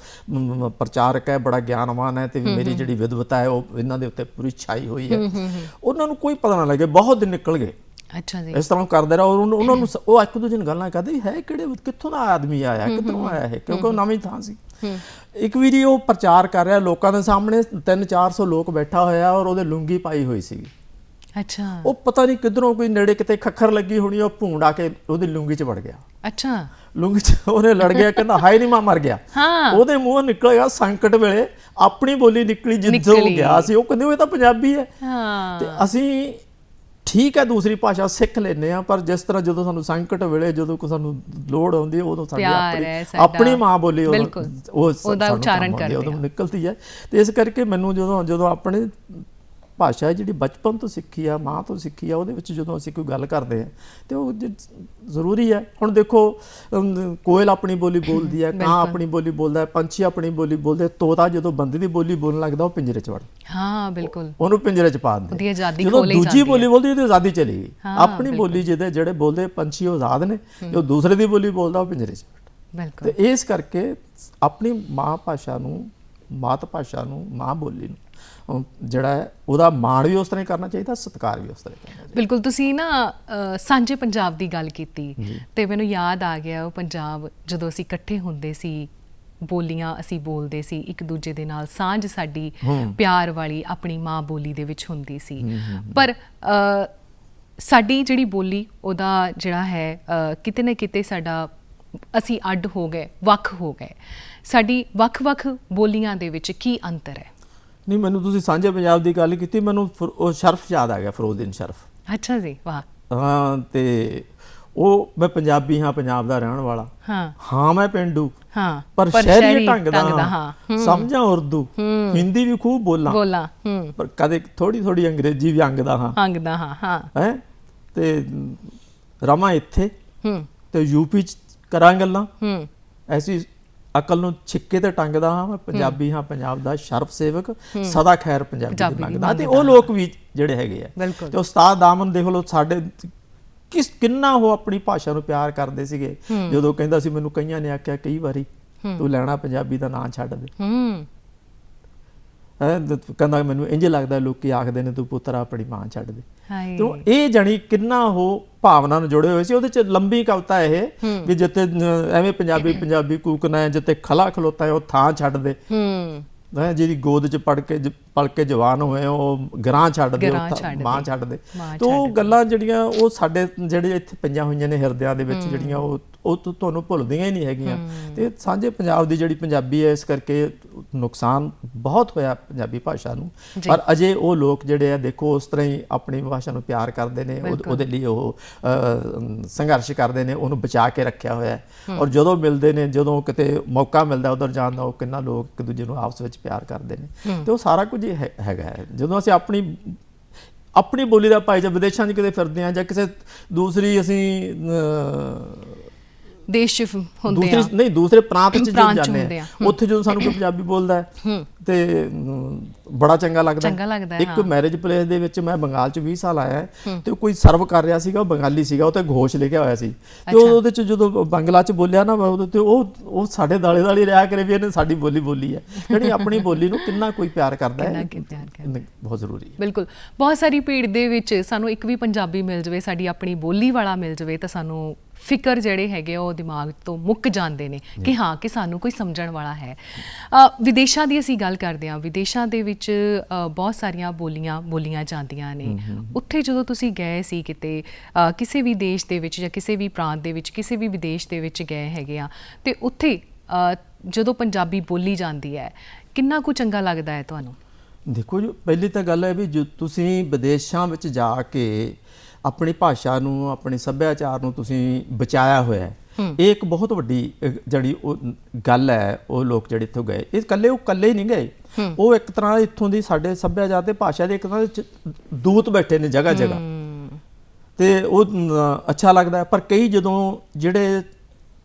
ਪ੍ਰਚਾਰਕ ਹੈ, ਬੜਾ ਗਿਆਨਵਾਨ ਹੈ, ਤੇ ਮੇਰੀ ਜਿਹੜੀ ਵਿਦਵਤਾ ਹੈ ਉਹ ਇਹਨਾਂ ਦੇ ਉੱਤੇ ਪੂਰੀ ਛਾਈ ਹੋਈ ਹੈ। ਉਹਨਾਂ ਨੂੰ ਕੋਈ ਪਤਾ ਨਾ ਲੱਗੇ, ਬਹੁਤ ਦਿਨ ਨਿਕਲ ਗਏ।
ਅੱਛਾ ਜੀ।
ਇਸ ਤਰ੍ਹਾਂ ਕਰਦੇ ਰਹੇ। ਔਰ ਉਹਨਾਂ ਨੂੰ ਉਹ ਇੱਕ ਦੂਜੇ ਨਾਲ ਗੱਲਾਂ ਕਰਦੇ ਹੈ ਕਿਹੜੇ ਕਿੱਥੋਂ ਦਾ ਆਦਮੀ ਆਇਆ, ਕਿੱਧਰੋਂ ਆਇਆ ਹੈ, ਕਿਉਂਕਿ ਉਹ ਨਵੀਂ ਥਾਂ ਸੀ। ਇੱਕ ਵਾਰੀ ਉਹ ਪ੍ਰਚਾਰ ਕਰ ਰਿਹਾ ਲੋਕਾਂ ਦੇ ਸਾਹਮਣੇ, 300-400 ਲੋਕ ਬੈਠਾ ਹੋਇਆ, ਔਰ ਉਹਦੇ ਲੁੰਗੀ ਪਾਈ ਹੋਈ ਸੀ।
ਅੱਛਾ।
ਉਹ ਪਤਾ ਨਹੀਂ ਕਿੱਧਰੋਂ ਕੋਈ ਨੇੜੇ ਕਿਤੇ ਖੱਖਰ ਲੱਗੀ ਹੋਣੀ, ਉਹ ਭੂੰਡ ਆ ਕੇ ਉਹਦੀ ਲੁੰਗੀ 'ਚ ਵੜ ਗਿਆ।
ਅੱਛਾ।
ਲੁੰਗੀ 'ਚ ਉਹਨੇ ਲੜ ਗਿਆ, ਕਹਿੰਦਾ ਹਾਏ ਨਹੀਂ, ਮਾਂ ਮਰ ਗਿਆ। ਉਹਦੇ ਮੂੰਹੋਂ ਨਿਕਲ ਗਿਆ ਸੰਕਟ ਵੇਲੇ ਆਪਣੀ ਬੋਲੀ ਨਿਕਲੀ ਜਿੱਦੋਂ ਗਿਆ ਸੀ। ਉਹ ਕਹਿੰਦੇ ਉਹ ਤਾਂ ਪੰਜਾਬੀ ਹੈ। ਤੇ ਅਸੀਂ ਠੀਕ ਹੈ ਦੂਸਰੀ ਭਾਸ਼ਾ ਸਿੱਖ ਲੈਂਦੇ ਹਾਂ, ਪਰ ਜਿਸ ਤਰ੍ਹਾਂ ਜਦੋਂ ਸਾਨੂੰ ਸੰਕਟ ਵੇਲੇ, ਜਦੋਂ ਸਾਨੂੰ ਲੋੜ ਆਉਂਦੀ ਹੈ, ਉਦੋਂ ਸਾਡੀ ਆਪਣੀ ਮਾਂ ਬੋਲੀ ਉਹਦਾ ਉਚਾਰਨ ਕਰਦੇ ਉਦੋਂ ਨਿਕਲਦੀ ਹੈ। ਤੇ ਇਸ ਕਰਕੇ ਮੈਨੂੰ ਜਦੋਂ ਆਪਣੇ ਭਾਸ਼ਾ ਜਿਹੜੀ ਬਚਪਨ ਤੋਂ ਸਿੱਖੀ ਆ, ਮਾਂ ਤੋਂ ਸਿੱਖੀ ਆ, ਉਹਦੇ ਵਿੱਚ ਜਦੋਂ ਅਸੀਂ ਕੋਈ ਗੱਲ ਕਰਦੇ ਹਾਂ ਤੇ ਉਹ ਜ਼ਰੂਰੀ ਹੈ। ਹੁਣ ਦੇਖੋ ਕੋਇਲ ਆਪਣੀ ਬੋਲੀ ਬੋਲਦੀ ਹੈ, ਕਾਂ ਆਪਣੀ ਬੋਲੀ ਬੋਲਦਾ ਹੈ, ਪੰਛੀ ਆਪਣੀ ਬੋਲੀ ਬੋਲਦੇ, ਤੋਤਾ ਜਦੋਂ ਬੰਦੇ ਦੀ ਬੋਲੀ ਬੋਲਣ ਲੱਗਦਾ ਉਹ ਪਿੰਜਰੇ 'ਚ ਵੜ,
ਹਾਂ ਬਿਲਕੁਲ, ਉਹਨੂੰ
ਪਿੰਜਰੇ 'ਚ ਪਾ ਦਿੰਦੇ। ਜਦੋਂ ਦੂਜੀ ਬੋਲੀ ਬੋਲਦੀ ਉਹਦੀ ਆਜ਼ਾਦੀ ਚਲੀ ਗਈ। ਆਪਣੀ ਬੋਲੀ ਜਿਹੜੇ ਬੋਲਦੇ ਪੰਛੀ ਉਹ ਆਜ਼ਾਦ ਨੇ, ਜੋ ਦੂਸਰੇ ਦੀ ਬੋਲੀ ਬੋਲਦਾ ਉਹ ਪਿੰਜਰੇ 'ਚ। ਤੇ ਇਸ ਕਰਕੇ ਆਪਣੀ ਮਾਂ ਭਾਸ਼ਾ ਨੂੰ, ਮਾਤ ਭਾਸ਼ਾ ਨੂੰ, ਮਾਂ ਬੋਲੀ ਨੂੰ ਜਿਹੜਾ ਹੈ ਉਹਦਾ ਮਾਣ ਵੀ ਉਸ ਤਰ੍ਹਾਂ ਹੀ ਕਰਨਾ ਚਾਹੀਦਾ, ਸਤਿਕਾਰ ਵੀ ਉਸ ਤਰ੍ਹਾਂ ਕਰਨਾ ਚਾਹੀਦਾ।
ਬਿਲਕੁਲ। ਤੁਸੀਂ ਨਾ ਸਾਂਝੇ ਪੰਜਾਬ ਦੀ ਗੱਲ ਕੀਤੀ ਤੇ ਮੈਨੂੰ ਯਾਦ ਆ ਗਿਆ ਉਹ ਪੰਜਾਬ ਜਦੋਂ ਅਸੀਂ ਇਕੱਠੇ ਹੁੰਦੇ ਸੀ, ਬੋਲੀਆਂ ਅਸੀਂ ਬੋਲਦੇ ਸੀ ਇੱਕ ਦੂਜੇ ਦੇ ਨਾਲ, ਸਾਂਝ ਸਾਡੀ ਪਿਆਰ ਵਾਲੀ ਆਪਣੀ ਮਾਂ ਬੋਲੀ ਦੇ ਵਿੱਚ ਹੁੰਦੀ ਸੀ। ਪਰ ਸਾਡੀ ਜਿਹੜੀ ਬੋਲੀ ਉਹਦਾ ਜਿਹੜਾ ਹੈ ਕਿਤੇ ਨਾ ਕਿਤੇ ਸਾਡਾ ਅਸੀਂ ਅੱਡ ਹੋ ਗਏ, ਵੱਖ ਹੋ ਗਏ। ਸਾਡੀ ਵੱਖ-ਵੱਖ ਬੋਲੀਆਂ ਦੇ ਵਿੱਚ ਕੀ ਅੰਤਰ ਹੈ?
ਨਹੀਂ, ਮੈਨੂੰ ਤੁਸੀਂ ਸਾਂਝੇ ਪੰਜਾਬ ਦੀ ਗੱਲ ਕੀਤੀ, ਮੈਨੂੰ ਉਹ ਸ਼ਰਫ ਯਾਦ ਆ ਗਿਆ, ਫਿਰੋਜ਼ਦੀਨ ਸ਼ਰਫ।
ਅੱਛਾ ਜੀ, ਵਾਹ।
ਹਾਂ, ਤੇ ਉਹ ਮੈਂ ਪੰਜਾਬੀ ਹਾਂ, ਪੰਜਾਬ ਦਾ ਰਹਿਣ ਵਾਲਾ ਹਾਂ, ਮੈਂ ਪਿੰਡੂ ਹਾਂ, ਪਰ ਸ਼ਹਿਰੀ ਢੰਗ ਦਾ ਹਾਂ, ਸਮਝਾਂ ਉਰਦੂ, ਹਿੰਦੀ ਵੀ ਖੂਬ ਬੋਲਾਂ, ਪਰ ਕਦੇ ਥੋੜੀ ਅੰਗਰੇਜ਼ੀ ਵੀ ਅੰਗਦਾ ਹਾਂ ਹੈ। ਤੇ ਰਵਾਂ ਇੱਥੇ ਤੇ ਯੂਪੀ 'ਚ ਕਰਾਂ ਗੱਲਾਂ, ਐਸੀ ਅਕਲ ਨੂੰ ਛਿੱਕੇ ਤੇ ਟੰਗਦਾ ਹਾਂ। ਮੈਂ ਪੰਜਾਬੀ ਹਾਂ, ਪੰਜਾਬ ਦਾ ਸ਼ਰਫ ਸੇਵਕ, ਸਦਾ ਖੈਰ ਪੰਜਾਬੀ ਦੀ ਮੰਗਦਾ। ਤੇ ਉਹ ਲੋਕ ਵੀ ਜਿਹੜੇ ਹੈਗੇ ਆ, ਤੇ ਉਸਤਾਦ ਦਾਮਨ ਦੇਖ ਲਓ ਸਾਡੇ ਕਿੰਨਾ ਉਹ ਆਪਣੀ ਭਾਸ਼ਾ ਨੂੰ ਪਿਆਰ ਕਰਦੇ ਸੀਗੇ। ਜਦੋਂ ਕਹਿੰਦਾ ਸੀ, ਮੈਨੂੰ ਕਈਆਂ ਨੇ ਆਖਿਆ ਕਈ ਵਾਰੀ ਤੂੰ ਲੈਣਾ ਪੰਜਾਬੀ ਦਾ ਨਾਂ ਛੱਡ ਦੇ, ਕਹਿੰਦਾ ਮੈਨੂੰ ਇੰਝ ਲੱਗਦਾ ਲੋਕੀ ਆਖਦੇ ਨੇ ਤੂੰ ਪੁੱਤਰ ਆਪਣੀ ਮਾਂ ਛੱਡ ਦੇ। ਤੇ ਇਹ ਜਾਣੀ ਕਿੰਨਾ ਉਹ ਭਾਵਨਾ ਨੂੰ ਜੁੜੇ ਹੋਏ ਸੀ। ਉਹਦੇ 'ਚ ਲੰਬੀ ਕਵਿਤਾ ਇਹ ਵੀ ਜਿੱਥੇ ਐਵੇਂ ਪੰਜਾਬੀ ਕੂਕਣਾ ਹੈ, ਜਿੱਥੇ ਖਲਾ ਖਲੋਤਾ ਹੈ ਉਹ ਥਾਂ ਛੱਡ ਦੇ, ਜਿਹਦੀ ਗੋਦ 'ਚ ਪਲ ਕੇ ਜਵਾਨ ਹੋਏ ਉਹ ਗਰਾਂ ਛੱਡ ਦੇ, ਮਾਂ ਛੱਡ ਦੇ। ਤੇ ਉਹ ਗੱਲਾਂ ਜਿਹੜੀਆਂ ਉਹ ਸਾਡੇ ਜਿਹੜੇ ਇੱਥੇ ਪਈਆਂ ਹੋਈਆਂ ਨੇ ਹਿਰਦਿਆਂ ਦੇ ਵਿੱਚ, ਜਿਹੜੀਆਂ ਉਹ ਤੁਹਾਨੂੰ ਭੁੱਲਦੀਆਂ ਹੀ ਨਹੀਂ ਹੈਗੀਆਂ। ਤੇ ਸਾਂਝੇ ਪੰਜਾਬ ਦੀ ਜਿਹੜੀ ਪੰਜਾਬੀ ਹੈ, ਇਸ ਕਰਕੇ ਨੁਕਸਾਨ ਬਹੁਤ ਹੋਇਆ ਪੰਜਾਬੀ ਭਾਸ਼ਾ ਨੂੰ। ਪਰ ਅਜੇ ਉਹ ਲੋਕ ਜਿਹੜੇ ਆ ਦੇਖੋ ਉਸ ਤਰ੍ਹਾਂ ਹੀ ਆਪਣੀ ਭਾਸ਼ਾ ਨੂੰ ਪਿਆਰ ਕਰਦੇ ਨੇ, ਉਹਦੇ ਲਈ ਉਹ ਸੰਘਰਸ਼ ਕਰਦੇ ਨੇ, ਉਹਨੂੰ ਬਚਾ ਕੇ ਰੱਖਿਆ ਹੋਇਆ। ਔਰ ਜਦੋਂ ਮਿਲਦੇ ਨੇ, ਜਦੋਂ ਕਿਤੇ ਮੌਕਾ ਮਿਲਦਾ ਉਧਰ ਜਾਣ ਦਾ, ਉਹ ਕਿੰਨਾ ਲੋਕ ਇੱਕ ਦੂਜੇ ਨੂੰ ਆਪਸ ਵਿੱਚ ਪਿਆਰ ਕਰਦੇ ਨੇ। ਤੇ ਉਹ ਸਾਰਾ ਕੁਝ ਹੈਗਾ। ਜਦੋਂ ਅਸੀਂ ਆਪਣੀ ਬੋਲੀ ਦਾ ਭਾਈ, ਜਾਂ ਵਿਦੇਸ਼ਾਂ 'ਚ ਕਿਤੇ ਫਿਰਦੇ ਹਾਂ, ਜਾਂ ਕਿਸੇ ਦੂਸਰੀ ਅਸੀਂ
ਦੇਸ਼ 'ਚ ਹੁੰਦੇ ਆ,
ਨਹੀਂ ਦੂਸਰੇ ਪ੍ਰਾਂਤ 'ਚ ਜਾਂਦੇ ਆ, ਉੱਥੇ ਜਦੋਂ ਸਾਨੂੰ ਕੋਈ ਪੰਜਾਬੀ ਬੋਲਦਾ ਤੇ ਬੜਾ ਚੰਗਾ ਲੱਗਦਾ। ਇੱਕ ਮੈਰਿਜ ਪਲੇਸ ਦੇ ਵਿੱਚ ਮੈਂ ਬੰਗਾਲ 'ਚ 20 ਸਾਲ ਆਇਆ ਤੇ ਕੋਈ ਸਰਵ ਕਰ ਰਿਹਾ ਸੀਗਾ, ਉਹ ਬੰਗਾਲੀ ਸੀਗਾ, ਉਹ ਤੇ ਘੋਸ਼ ਲਿਖਿਆ ਹੋਇਆ ਸੀ। ਤੇ ਉਹਦੇ 'ਚ ਜਦੋਂ ਬੰਗਲਾ 'ਚ ਬੋਲਿਆ ਨਾ, ਉਹਦੇ ਤੇ ਉਹ ਸਾਡੇ ਦਾਲੇ ਰਿਹਾ ਕਰੇ ਵੀ ਇਹਨੇ ਸਾਡੀ ਬੋਲੀ ਹੈ। ਜਿਹੜੀ ਆਪਣੀ ਬੋਲੀ ਨੂੰ ਕਿੰਨਾ ਕੋਈ ਪਿਆਰ ਕਰਦਾ ਹੈ, ਬਹੁਤ ਜ਼ਰੂਰੀ ਹੈ।
ਬਿਲਕੁਲ। ਬਹੁਤ ਸਾਰੀ ਭੀੜ ਦੇ ਵਿੱਚ ਸਾਨੂੰ ਇੱਕ ਵੀ ਪੰਜਾਬੀ ਮਿਲ ਜਾਵੇ, ਸਾਡੀ ਆਪਣੀ ਬੋਲੀ ਵਾਲਾ ਮਿਲ ਜਾਵੇ, ਤਾਂ ਸਾਨੂੰ ਫਿਕਰ ਜਿਹੜੇ ਹੈਗੇ ਉਹ ਦਿਮਾਗ ਤੋਂ ਮੁੱਕ ਜਾਂਦੇ ਨੇ ਕਿ ਹਾਂ, ਕਿ ਸਾਨੂੰ ਕੋਈ ਸਮਝਣ ਵਾਲਾ ਹੈ। ਵਿਦੇਸ਼ਾਂ ਦੀ ਅਸੀਂ ਗੱਲ ਕਰਦੇ ਹਾਂ, ਵਿਦੇਸ਼ਾਂ ਦੇ ਵਿੱਚ ਬਹੁਤ ਸਾਰੀਆਂ ਬੋਲੀਆਂ ਜਾਂਦੀਆਂ ਨੇ। ਉੱਥੇ ਜਦੋਂ ਤੁਸੀਂ ਗਏ ਸੀ ਕਿਤੇ, ਕਿਸੇ ਵੀ ਦੇਸ਼ ਦੇ ਵਿੱਚ ਜਾਂ ਕਿਸੇ ਵੀ ਪ੍ਰਾਂਤ ਦੇ ਵਿੱਚ, ਕਿਸੇ ਵੀ ਵਿਦੇਸ਼ ਦੇ ਵਿੱਚ ਗਏ ਹੈਗੇ ਆ, ਤੇ ਉੱਥੇ ਜਦੋਂ ਪੰਜਾਬੀ ਬੋਲੀ ਜਾਂਦੀ ਹੈ, ਕਿੰਨਾ ਕੁ ਚੰਗਾ ਲੱਗਦਾ ਹੈ ਤੁਹਾਨੂੰ?
ਦੇਖੋ ਜੀ, ਪਹਿਲੀ ਤਾਂ ਗੱਲ ਹੈ ਵੀ ਜੋ ਤੁਸੀਂ ਵਿਦੇਸ਼ਾਂ ਵਿੱਚ ਜਾ ਕੇ ਆਪਣੀ ਭਾਸ਼ਾ ਨੂੰ, ਆਪਣੇ ਸੱਭਿਆਚਾਰ ਨੂੰ ਤੁਸੀਂ ਬਚਾਇਆ ਹੋਇਆ ਹੈ, ਇਹ ਇੱਕ ਬਹੁਤ ਵੱਡੀ ਜਿਹੜੀ ਉਹ ਗੱਲ ਹੈ। ਉਹ ਲੋਕ ਜਿਹੜੇ ਇੱਥੋਂ ਗਏ, ਇਹ ਇਕੱਲੇ ਹੀ ਨਹੀਂ ਗਏ, ਉਹ ਇੱਕ ਤਰ੍ਹਾਂ ਇੱਥੋਂ ਦੀ ਸਾਡੇ ਸੱਭਿਆਚਾਰ ਤੇ ਭਾਸ਼ਾ ਦੇ ਇੱਕ ਤਰ੍ਹਾਂ ਦੂਤ ਬੈਠੇ ਨੇ ਜਗ੍ਹਾ ਜਗ੍ਹਾ, ਤੇ ਉਹ ਅੱਛਾ ਲੱਗਦਾ। ਪਰ ਕਈ ਜਦੋਂ ਜਿਹੜੇ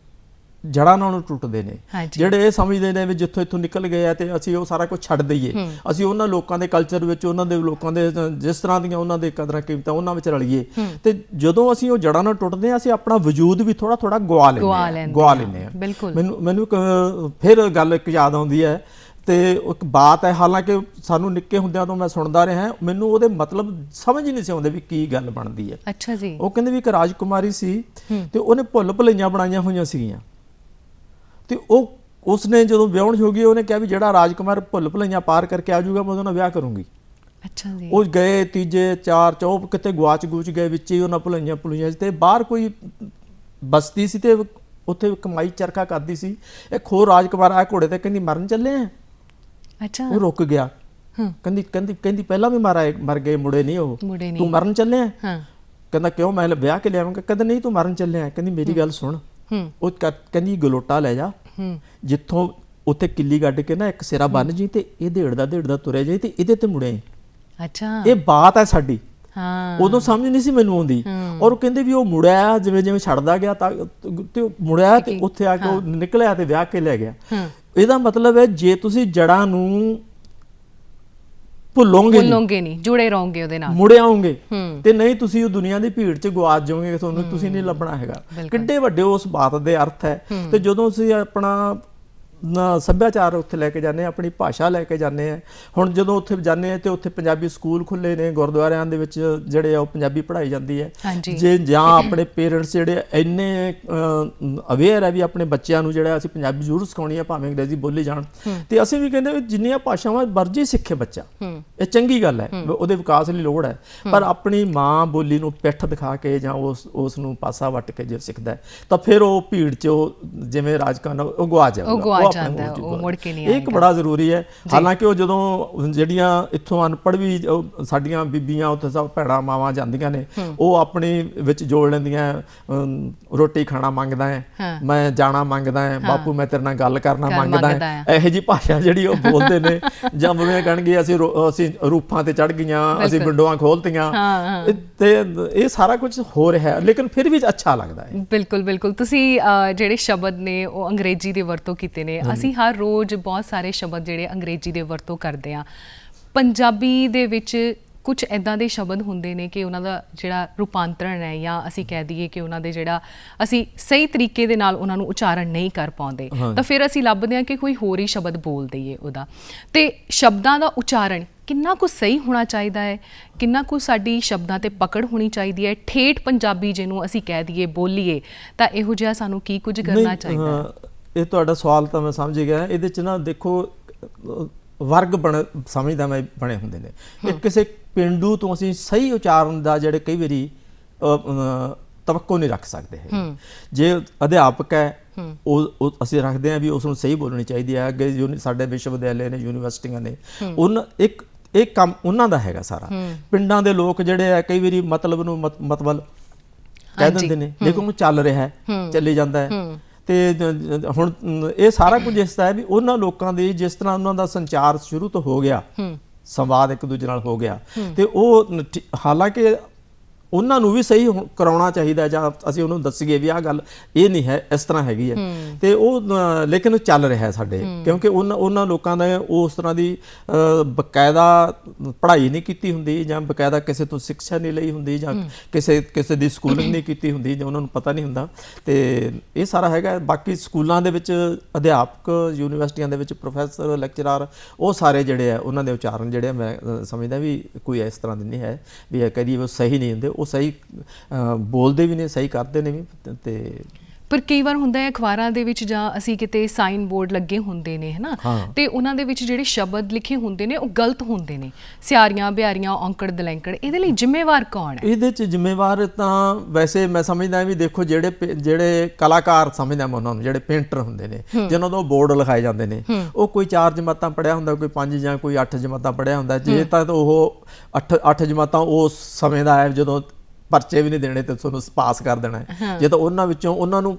ਜੜ੍ਹਾਂ ਨਾਲ ਟੁੱਟਦੇ ਨੇ, ਜਿਹੜੇ ਇਹ ਸਮਝਦੇ ਨੇ ਵੀ ਜਿੱਥੋਂ ਇੱਥੋਂ ਨਿਕਲ ਗਏ ਆ ਤੇ ਅਸੀਂ ਉਹ ਸਾਰਾ ਕੁਝ ਛੱਡ ਦਈਏ, ਅਸੀਂ ਉਹਨਾਂ ਲੋਕਾਂ ਦੇ ਕਲਚਰ ਵਿੱਚ, ਉਹਨਾਂ ਦੇ ਲੋਕਾਂ ਦੇ ਜਿਸ ਤਰ੍ਹਾਂ ਦੀਆਂ ਉਹਨਾਂ ਦੇ ਕਦਰਾਂ ਕੀਮਤਾਂ ਉਹਨਾਂ ਵਿੱਚ ਰਲੀਏ, ਤੇ ਜਦੋਂ ਅਸੀਂ ਉਹ ਜੜ੍ਹਾਂ ਨਾਲ ਟੁੱਟਦੇ ਹਾਂ ਅਸੀਂ ਆਪਣਾ ਵਜੂਦ ਵੀ ਥੋੜਾ ਥੋੜਾ ਗਵਾ ਲੈਂਦੇ ਹਾਂ। ਮੈਨੂੰ ਫਿਰ ਗੱਲ ਇੱਕ ਯਾਦ ਆਉਂਦੀ ਹੈ, ਤੇ ਇੱਕ ਬਾਤ ਹੈ, ਹਾਲਾਂਕਿ ਸਾਨੂੰ ਨਿੱਕੇ ਹੁੰਦਿਆਂ ਤੋਂ ਮੈਂ ਸੁਣਦਾ ਰਿਹਾ, ਮੈਨੂੰ ਉਹਦੇ ਮਤਲਬ ਸਮਝ ਹੀ ਨਹੀਂ ਸੀ ਆਉਂਦੇ ਵੀ ਕੀ ਗੱਲ ਬਣਦੀ ਹੈ।
ਅੱਛਾ ਜੀ। ਉਹ
ਕਹਿੰਦੇ ਵੀ ਇੱਕ ਰਾਜਕੁਮਾਰੀ ਸੀ ਤੇ ਉਹਨੇ ਭੁੱਲ ਭੁਲਈਆਂ ਬਣਾਈਆਂ ਹੋਈਆਂ ਸੀਗੀਆਂ, ਤੇ ਉਸਨੇ ਜਦੋਂ ਵਿਆਹਣ ਹੋ ਗਈ ਉਹਨੇ ਕਿਹਾ ਵੀ ਜਿਹੜਾ ਰਾਜਕੁਮਾਰ ਭੁੱਲ ਭੁਲਈਆਂ ਪਾਰ ਕਰਕੇ ਆ ਜਾਊਗਾ ਮੈਂ ਉਹਦੇ ਨਾਲ ਵਿਆਹ ਕਰੂੰਗੀ।
ਅੱਛਾ ਜੀ। ਉਹ
ਗਏ ਤੀਜੇ ਚਾਰ ਚੌਪ ਕਿਤੇ ਗਵਾਚ ਗਏ ਵਿੱਚ ਹੀ ਉਹਨਾਂ ਭੁਲਈਆਂ ਤੇ ਬਾਹਰ ਕੋਈ ਬਸਤੀ ਸੀ ਤੇ ਉੱਥੇ ਕਮਾਈ ਚਰਖਾ ਕਰਦੀ ਸੀ। ਇੱਕ ਹੋਰ ਰਾਜਕੁਮਾਰ ਆਇਆ ਘੋੜੇ ਤੇ, ਕਹਿੰਦੀ ਮਰਨ ਚੱਲੇ ਆ।
ਅੱਛਾ।
ਉਹ ਰੁਕ ਗਿਆ, ਕਹਿੰਦੀ ਪਹਿਲਾਂ ਵੀ ਮਰ ਗਏ, ਮੁੜੇ ਨਹੀਂ ਉਹ, ਤੂੰ ਮਰਨ ਚੱਲੇ ਆ? ਕਹਿੰਦਾ ਕਿਉਂ, ਮੈਂ ਵਿਆਹ ਕੇ ਲਿਆਵਾਂਗਾ। ਕਹਿੰਦਾ ਨਹੀਂ ਤੂੰ ਮਰਨ ਚੱਲੇ ਆ। ਕਹਿੰਦੀ ਮੇਰੀ ਗੱਲ ਸੁਣ, ਉਹ ਕਹਿੰਦੀ ਗਲੋਟਾ ਲੈ ਜਾ, ਜਿੱਥੋਂ ਉੱਥੇ ਕਿੱਲੀ ਗੱਡ ਕੇ ਨਾ ਇੱਕ ਸਿਰਾ ਬੰਨ ਜੀ ਤੇ ਇਹ ਢੇੜਦਾ ਤੁਰਿਆ ਜਾਈ ਤੇ ਇਹਦੇ ਤੇ ਮੁੜਿਆ। ਅੱਛਾ, ਇਹ ਬਾਤ ਹੈ ਸਾਡੀ। ਉਦੋਂ ਸਮਝ ਨਹੀਂ ਸੀ ਮੈਨੂੰ ਆਉਂਦੀ। ਔਰ ਉਹ ਕਹਿੰਦੇ ਵੀ ਉਹ ਮੁੜਿਆ, ਜਿਵੇਂ ਜਿਵੇਂ ਛੱਡਦਾ ਗਿਆ ਤਾਂ ਤੇ ਮੁੜਿਆ ਤੇ ਉੱਥੇ ਆ ਕੇ ਉਹ ਨਿਕਲਿਆ ਤੇ ਵਿਆਹ ਕੇ ਲੈ ਗਿਆ। ਇਹਦਾ ਮਤਲਬ ਹੈ ਜੇ ਤੁਸੀਂ ਜੜ੍ਹਾਂ ਨੂੰ ਭੁੱਲੋਗੇ ਨਹੀਂ,
ਜੁੜੇ ਰਹੋਗੇ ਉਹਦੇ ਨਾਲ,
ਮੁੜੇ ਆਓਗੇ, ਤੇ ਨਹੀਂ ਤੁਸੀਂ ਉਹ ਦੁਨੀਆ ਦੀ ਭੀੜ 'ਚ ਗਵਾਚ ਜਾਓਗੇ, ਤੁਹਾਨੂੰ ਤੁਸੀਂ ਨਹੀਂ ਲੱਭਣਾ ਹੈਗਾ। ਕਿੱਡੇ ਵੱਡੇ ਉਸ ਬਾਤ ਦੇ ਅਰਥ ਹੈ। ਤੇ ਜਦੋਂ ਅਸੀਂ ਆਪਣਾ ਸੱਭਿਆਚਾਰ ਉੱਥੇ ਲੈ ਕੇ ਜਾਂਦੇ ਹਾਂ, ਆਪਣੀ ਭਾਸ਼ਾ ਲੈ ਕੇ ਜਾਂਦੇ ਹਾਂ। ਹੁਣ ਜਦੋਂ ਉੱਥੇ ਜਾਂਦੇ ਹਾਂ ਤੇ ਉੱਥੇ ਪੰਜਾਬੀ ਸਕੂਲ ਖੁੱਲ੍ਹੇ ਨੇ, ਗੁਰਦੁਆਰਿਆਂ ਦੇ ਵਿੱਚ ਜਿਹੜੇ ਆ ਉਹ ਪੰਜਾਬੀ ਪੜ੍ਹਾਈ ਜਾਂਦੀ ਹੈ। ਜੇ ਜਾਂ ਆਪਣੇ ਪੇਰੈਂਟਸ ਜਿਹੜੇ ਇੰਨੇ ਅਵੇਅਰ ਹੈ ਵੀ ਆਪਣੇ ਬੱਚਿਆਂ ਨੂੰ ਜਿਹੜਾ ਅਸੀਂ ਪੰਜਾਬੀ ਜ਼ਰੂਰ ਸਿਖਾਉਣੀ ਹੈ, ਭਾਵੇਂ ਅੰਗਰੇਜ਼ੀ ਬੋਲੀ ਜਾਣ, ਤੇ ਅਸੀਂ ਵੀ ਕਹਿੰਦੇ ਵੀ ਜਿੰਨੀਆਂ ਭਾਸ਼ਾਵਾਂ ਮਰਜ਼ੀ ਸਿੱਖੇ ਬੱਚਾ, ਇਹ ਚੰਗੀ ਗੱਲ ਹੈ, ਉਹਦੇ ਵਿਕਾਸ ਲਈ ਲੋੜ ਹੈ। ਪਰ ਆਪਣੀ ਮਾਂ ਬੋਲੀ ਨੂੰ ਪਿੱਠ ਦਿਖਾ ਕੇ ਜਾਂ ਉਸ ਨੂੰ ਪਾਸਾ ਵੱਟ ਕੇ ਜੇ ਸਿੱਖਦਾ ਤਾਂ ਫਿਰ ਉਹ ਭੀੜ 'ਚ ਉਹ ਜਿਵੇਂ ਰਾਜਕਾਨ ਉਹ ਗਵਾ ਜਾਊਗਾ, ਉਹ ਮੁੜ ਕੇ ਨਹੀਂ ਆਏਗਾ। ਇੱਕ ਬੜਾ ਜ਼ਰੂਰੀ ਹੈ। ਹਾਲਾਂਕਿ ਉਹ ਜਦੋਂ ਜਿਹੜੀਆਂ ਇੱਥੋਂ ਅਨਪੜ੍ਹ ਵੀ ਸਾਡੀਆਂ ਬੀਬੀਆਂ ਉੱਥੇ ਸਭ ਭੈਣਾਂ ਮਾਵਾਂ ਜਾਂਦੀਆਂ ਨੇ, ਉਹ ਆਪਣੀ ਵਿੱਚ ਜੋੜ ਲੈਂਦੀਆਂ, ਰੋਟੀ ਖਾਣਾ ਮੰਗਦਾ ਹੈ, ਮੈਂ ਜਾਣਾ ਮੰਗਦਾ ਹੈ, ਬਾਪੂ ਮੈਂ ਤੇਰੇ ਨਾਲ ਗੱਲ ਕਰਨਾ ਮੰਗਦਾ ਹੈ, ਇਹੋ ਜਿਹੀ ਭਾਸ਼ਾ ਜਿਹੜੀ ਉਹ ਬੋਲਦੇ ਨੇ। ਜਾਂ ਜਿਵੇਂ ਕਹਿਣਗੇ ਅਸੀਂ ਰੂਫਾਂ ਤੇ ਚੜ੍ਹ ਗਈਆਂ, ਅਸੀਂ ਵਿੰਡੋਆਂ ਖੋਲਤੀਆਂ, ਤੇ ਇਹ ਸਾਰਾ ਕੁਝ ਹੋ ਰਿਹਾ ਲੇਕਿਨ ਫਿਰ ਵੀ ਅੱਛਾ ਲੱਗਦਾ ਹੈ।
ਬਿਲਕੁਲ ਤੁਸੀਂ ਜਿਹੜੇ ਸ਼ਬਦ ਨੇ ਉਹ ਅੰਗਰੇਜ਼ੀ ਦੇ ਵਰਤੋਂ ਕੀਤੇ ਨੇ। ਅਸੀਂ ਹਰ ਰੋਜ਼ ਬਹੁਤ ਸਾਰੇ ਸ਼ਬਦ ਜਿਹੜੇ ਅੰਗਰੇਜ਼ੀ ਦੇ ਵਰਤੋਂ ਕਰਦੇ ਹਾਂ। ਪੰਜਾਬੀ ਦੇ ਵਿੱਚ ਕੁਝ ਇੱਦਾਂ ਦੇ ਸ਼ਬਦ ਹੁੰਦੇ ਨੇ ਕਿ ਉਹਨਾਂ ਦਾ ਜਿਹੜਾ ਰੂਪਾਂਤਰਣ ਹੈ, ਜਾਂ ਅਸੀਂ ਕਹਿ ਦਈਏ ਕਿ ਉਹਨਾਂ ਦੇ ਜਿਹੜਾ ਅਸੀਂ ਸਹੀ ਤਰੀਕੇ ਦੇ ਨਾਲ ਉਹਨਾਂ ਨੂੰ ਉਚਾਰਨ ਨਹੀਂ ਕਰ ਪਾਉਂਦੇ, ਤਾਂ ਫਿਰ ਅਸੀਂ ਲੱਭਦੇ ਹਾਂ ਕਿ ਕੋਈ ਹੋਰ ਹੀ ਸ਼ਬਦ ਬੋਲ ਦਈਏ ਉਹਦਾ। ਤੇ ਸ਼ਬਦਾਂ ਦਾ ਉਚਾਰਨ ਕਿੰਨਾ ਕੁ ਸਹੀ ਹੋਣਾ ਚਾਹੀਦਾ ਹੈ, ਕਿੰਨਾ ਕੁ ਸਾਡੀ ਸ਼ਬਦਾਂ ਤੇ ਪਕੜ ਹੋਣੀ ਚਾਹੀਦੀ ਹੈ। ਠੇਠ ਪੰਜਾਬੀ ਜਿਹਨੂੰ ਅਸੀਂ ਕਹਿ ਦਈਏ, ਬੋਲੀਏ, ਤਾਂ ਇਹੋ ਜਿਹਾ ਸਾਨੂੰ ਕੀ ਕੁਝ ਕਰਨਾ ਚਾਹੀਦਾ ਹੈ?
ਇਹ ਤੁਹਾਡਾ ਸਵਾਲ ਤਾਂ ਮੈਂ ਸਮਝ ਗਿਆ। ਇਹਦੇ 'ਚ ਨਾ ਦੇਖੋ ਵਰਗ ਸਮਝਦਾ ਮੈਂ ਬਣੇ ਹੁੰਦੇ ਨੇ। ਇਹ ਕਿਸੇ ਪੇਂਡੂ ਤੋਂ ਅਸੀਂ ਸਹੀ ਉਚਾਰਨ ਦਾ ਜਿਹੜੇ ਕਈ ਵਾਰੀ ਤਵੱਕੋ ਨਹੀਂ ਰੱਖ ਸਕਦੇ ਹੈ। ਜੇ ਅਧਿਆਪਕ ਹੈ ਉਹ ਅਸੀਂ ਰੱਖਦੇ ਹਾਂ ਵੀ ਉਸ ਨੂੰ ਸਹੀ ਬੋਲਣੀ ਚਾਹੀਦੀ ਹੈ। ਅੱਗੇ ਸਾਡੇ ਵਿਸ਼ਵ ਵਿਦਿਆਲੇ ਨੇ, ਯੂਨੀਵਰਸਿਟੀਆਂ ਨੇ, ਇੱਕ ਕੰਮ ਉਹਨਾਂ ਦਾ ਹੈਗਾ ਸਾਰਾ। ਪਿੰਡਾਂ ਦੇ ਲੋਕ ਜਿਹੜੇ ਆ ਕਈ ਵਾਰੀ ਮਤਲਬ ਨੂੰ ਮਤਬਲ ਕਹਿ ਦਿੰਦੇ ਨੇ, ਲੇਕਿਨ ਉਹ ਚੱਲ ਰਿਹਾ ਹੈ, ਚੱਲੀ ਜਾਂਦਾ ਹੈ। ਤੇ ਹੁਣ ਇਹ ਸਾਰਾ ਕੁਝ ਇਸ ਤਰ੍ਹਾਂ ਹੈ ਵੀ ਉਹਨਾਂ ਲੋਕਾਂ ਦੀ ਜਿਸ ਤਰ੍ਹਾਂ ਉਹਨਾਂ ਦਾ ਸੰਚਾਰ ਸ਼ੁਰੂ ਤੋਂ ਹੋ ਗਿਆ, ਸੰਵਾਦ ਇੱਕ ਦੂਜੇ ਨਾਲ ਹੋ ਗਿਆ, ਤੇ ਉਹ ਹਾਲਾਂਕਿ ਉਹਨਾਂ ਨੂੰ ਵੀ ਸਹੀ ਕਰਾਉਣਾ ਚਾਹੀਦਾ, ਜਾਂ ਅਸੀਂ ਉਹਨੂੰ ਦੱਸੀਏ ਵੀ ਆਹ ਗੱਲ ਇਹ ਨਹੀਂ ਹੈ, ਇਸ ਤਰ੍ਹਾਂ ਹੈਗੀ ਹੈ, ਤੇ ਉਹ ਲੇਕਿਨ ਚੱਲ ਰਿਹਾ ਸਾਡੇ, ਕਿਉਂਕਿ ਉਹਨਾਂ ਲੋਕਾਂ ਨੇ ਉਸ ਤਰ੍ਹਾਂ ਦੀ ਬਕਾਇਦਾ ਪੜ੍ਹਾਈ ਨਹੀਂ ਕੀਤੀ ਹੁੰਦੀ, ਜਾਂ ਬਕਾਇਦਾ ਕਿਸੇ ਤੋਂ ਸਿੱਖਿਆ ਨਹੀਂ ਲਈ ਹੁੰਦੀ, ਜਾਂ ਕਿਸੇ ਦੀ ਸਕੂਲਿੰਗ ਨਹੀਂ ਕੀਤੀ ਹੁੰਦੀ, ਜਾਂ ਉਹਨਾਂ ਨੂੰ ਪਤਾ ਨਹੀਂ ਹੁੰਦਾ। ਤੇ ਇਹ ਸਾਰਾ ਹੈਗਾ। ਬਾਕੀ ਸਕੂਲਾਂ ਦੇ ਵਿੱਚ ਅਧਿਆਪਕ, ਯੂਨੀਵਰਸਿਟੀਆਂ ਦੇ ਵਿੱਚ ਪ੍ਰੋਫੈਸਰ, ਲੈਕਚਰਰ, ਉਹ ਸਾਰੇ ਜਿਹੜੇ ਆ ਉਹਨਾਂ ਦੇ ਉਚਾਰਨ ਜਿਹੜੇ ਮੈਂ ਸਮਝਦਾ ਵੀ ਕੋਈ ਇਸ ਤਰ੍ਹਾਂ ਦੇ ਨਹੀਂ ਹੈ ਵੀ ਕਦੀ ਉਹ ਸਹੀ ਨਹੀਂ ਹੁੰਦੇ। ਉਹ ਸਹੀ ਬੋਲਦੇ ਵੀ ਨੇ, ਸਹੀ ਕਰਦੇ ਨੇ ਵੀ। ਤੇ
ਪਰ ਕਈ ਵਾਰ ਹੁੰਦਾ ਹੈ ਅਖਬਾਰਾਂ ਦੇ ਵਿੱਚ ਜਾਂ ਅਸੀਂ ਕਿਤੇ ਸਾਈਨ ਬੋਰਡ ਲੱਗੇ ਹੁੰਦੇ ਨੇ, ਹੈ ਨਾ, ਤੇ ਉਹਨਾਂ ਦੇ ਵਿੱਚ ਜਿਹੜੇ ਸ਼ਬਦ ਲਿਖੇ ਹੁੰਦੇ ਨੇ ਉਹ ਗਲਤ ਹੁੰਦੇ ਨੇ, ਸਿਆਰੀਆਂ ਬਿਆਰੀਆਂ, ਔਂਕੜ ਦਲੈਂਕੜ। ਇਹਦੇ ਲਈ ਜ਼ਿੰਮੇਵਾਰ ਕੌਣ ਹੈ? ਇਹਦੇ 'ਚ ਜ਼ਿੰਮੇਵਾਰ ਤਾਂ ਵੈਸੇ ਮੈਂ ਸਮਝਦਾ ਵੀ ਦੇਖੋ ਜਿਹੜੇ ਕਲਾਕਾਰ ਸਮਝਦਾ ਮੈਂ ਉਹਨਾਂ ਨੂੰ, ਜਿਹੜੇ ਪੇਂਟਰ ਹੁੰਦੇ ਨੇ, ਜਿਹਨਾਂ ਤੋਂ ਬੋਰਡ ਲਿਖਾਏ ਜਾਂਦੇ ਨੇ, ਉਹ ਕੋਈ 4 ਜਮਾਤਾਂ ਪੜ੍ਹਿਆ ਹੁੰਦਾ, ਕੋਈ 5 ਜਾਂ ਕੋਈ 8 ਜਮਾਤਾਂ ਪੜ੍ਹਿਆ ਹੁੰਦਾ। ਜੇ ਤਾਂ ਉਹ 8 ਜਮਾਤਾਂ ਉਸ ਸਮੇਂ ਦਾ ਹੈ ਜਦੋਂ ਪਰਚੇ ਵੀ ਨਹੀਂ ਦੇਣੇ ਤੇ ਤੁਹਾਨੂੰ ਪਾਸ ਕਰ ਦੇਣਾ ਹੈ। ਜੇ ਤਾਂ ਉਹਨਾਂ ਵਿੱਚੋਂ ਉਹਨਾਂ ਨੂੰ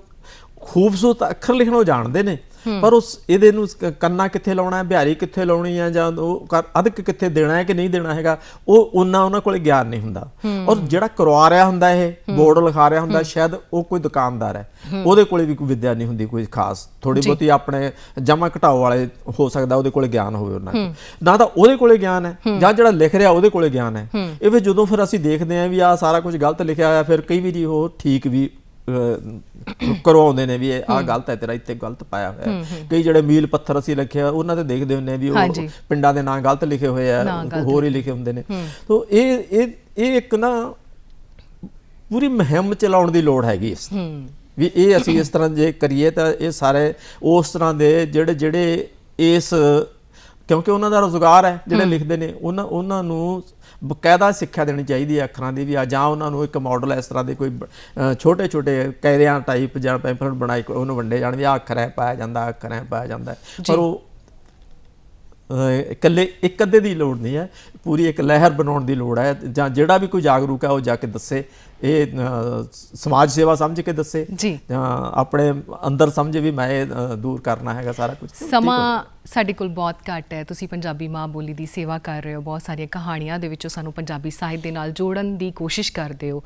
ਖੂਬਸੂਰਤ ਅੱਖਰ ਲਿਖਣ ਉਹ ਜਾਣਦੇ ਨੇ, ਪਰ ਉਸ ਇਹਦੇ ਨੂੰ ਕੰਨਾ ਕਿੱਥੇ ਲਾਉਣਾ ਹੈ, ਬਿਹਾਰੀ ਕਿੱਥੇ ਲਾਉਣੀ ਹੈ, ਜਾਂ ਉਹ ਅਧਿਕ ਕਿੱਥੇ ਦੇਣਾ ਹੈ ਕਿ ਨਹੀਂ ਦੇਣਾ ਹੈਗਾ, ਉਹ ਉਹਨਾਂ ਕੋਲ ਗਿਆਨ ਨਹੀਂ ਹੁੰਦਾ। ਔਰ ਜਿਹੜਾ ਕਰਵਾ ਰਿਹਾ ਹੁੰਦਾ, ਇਹ ਬੋਰਡ ਲਿਖਾ ਰਿਹਾ ਹੁੰਦਾ, ਸ਼ਾਇਦ ਉਹ ਕੋਈ ਦੁਕਾਨਦਾਰ ਹੈ, ਉਹਦੇ ਕੋਲੇ ਵੀ ਕੋਈ ਵਿੱਦਿਆ ਨਹੀਂ ਹੁੰਦੀ ਕੋਈ ਖਾਸ, ਥੋੜੀ ਬਹੁਤੀ ਆਪਣੇ ਜਮਾ ਘਟਾਓ ਵਾਲੇ ਹੋ ਸਕਦਾ ਉਹਦੇ ਕੋਲੇ ਗਿਆਨ ਹੋਵੇ ਉਹਨਾਂ ਕੋਲ, ਨਾ ਤਾਂ ਉਹਦੇ ਕੋਲੇ ਗਿਆਨ ਹੈ ਜਾਂ ਜਿਹੜਾ ਲਿਖ ਰਿਹਾ ਉਹਦੇ ਕੋਲੇ ਗਿਆਨ ਹੈ। ਇਹ ਵੀ ਜਦੋਂ ਫਿਰ ਅਸੀਂ ਦੇਖਦੇ ਹਾਂ ਵੀ ਆਹ ਸਾਰਾ ਕੁਝ ਗਲਤ ਲਿਖਿਆ ਹੋਇਆ, ਫਿਰ ਕਈ ਵਾਰੀ ਉਹ ਠੀਕ ਵੀ ਕਰਵਾਉਂਦੇ ਨੇ ਵੀ ਆਹ ਗਲਤ ਹੈ, ਤੇਰਾ ਇੱਥੇ ਗਲਤ ਪਾਇਆ ਹੋਇਆ। ਕਈ ਜਿਹੜੇ ਮੀਲ ਪੱਥਰ ਅਸੀਂ ਲਿਖਿਆ ਉਹਨਾਂ ਤੇ ਦੇਖਦੇ ਹੁੰਦੇ ਵੀ ਉਹ ਪਿੰਡਾਂ ਦੇ ਨਾਂ ਗਲਤ ਲਿਖੇ ਹੋਏ ਆ, ਹੋਰ ਹੀ ਲਿਖੇ ਹੁੰਦੇ ਨੇ। ਤੋ ਇਹ ਇੱਕ ਨਾ ਪੂਰੀ ਮੁਹਿੰਮ ਚਲਾਉਣ ਦੀ ਲੋੜ ਹੈਗੀ ਇਸ ਵੀ ਇਹ ਅਸੀਂ ਇਸ ਤਰ੍ਹਾਂ ਜੇ ਕਰੀਏ ਤਾਂ ਇਹ ਸਾਰੇ ਉਸ ਤਰ੍ਹਾਂ ਦੇ ਜਿਹੜੇ ਇਸ, ਕਿਉਂਕਿ ਉਹਨਾਂ ਦਾ ਰੁਜ਼ਗਾਰ ਹੈ ਜਿਹੜੇ ਲਿਖਦੇ ਨੇ, ਉਹਨਾਂ ਨੂੰ ਬਕਾਇਦਾ ਸਿੱਖਿਆ ਦੇਣੀ ਚਾਹੀਦੀ ਹੈ ਅੱਖਰਾਂ ਦੀ ਵੀ, ਜਾਂ ਉਹਨਾਂ ਨੂੰ ਇੱਕ ਮਾਡਲ ਇਸ ਤਰ੍ਹਾਂ ਦੇ ਕੋਈ ਛੋਟੇ ਛੋਟੇ ਕਾਇਰਿਆਂ ਟਾਈਪ ਜਾਂ ਪੈਂਫਲੇਟ ਬਣਾਈ ਉਹਨੂੰ ਵੰਡੇ ਜਾਣ ਵੀ ਆਹ ਅੱਖਰ ਹੈ ਪਾਇਆ ਜਾਂਦਾ, ਅੱਖਰ ਹੈ ਪਾਇਆ ਜਾਂਦਾ। ਪਰ ਉਹ ਇਕੱਲੇ ਇੱਕ ਅੱਧੇ ਦੀ ਲੋੜ ਨਹੀਂ ਹੈ, ਪੂਰੀ ਇੱਕ ਲਹਿਰ ਬਣਾਉਣ ਦੀ ਲੋੜ ਹੈ, ਜਾਂ ਜਿਹੜਾ ਵੀ ਕੋਈ ਜਾਗਰੂਕ ਹੈ ਉਹ ਜਾ ਕੇ ਦੱਸੇ, ਇਹ ਸਮਾਜ ਸੇਵਾ ਸਮਝ ਕੇ ਦੱਸੇ, ਆਪਣੇ ਅੰਦਰ ਸਮਝੇ ਵੀ ਮੈਂ ਇਹ ਦੂਰ ਕਰਨਾ ਹੈਗਾ ਸਾਰਾ ਕੁਝ।
ਸਮਾਂ ਸਾਡੇ ਕੋਲ ਬਹੁਤ ਘੱਟ ਹੈ, ਤੁਸੀਂ ਪੰਜਾਬੀ ਮਾਂ ਬੋਲੀ ਦੀ ਸੇਵਾ ਕਰ ਰਹੇ ਹੋ, ਬਹੁਤ ਸਾਰੀਆਂ ਕਹਾਣੀਆਂ ਦੇ ਵਿੱਚੋਂ ਸਾਨੂੰ ਪੰਜਾਬੀ ਸਾਹਿਤ ਦੇ ਨਾਲ ਜੋੜਨ ਦੀ ਕੋਸ਼ਿਸ਼ ਕਰਦੇ ਹੋ।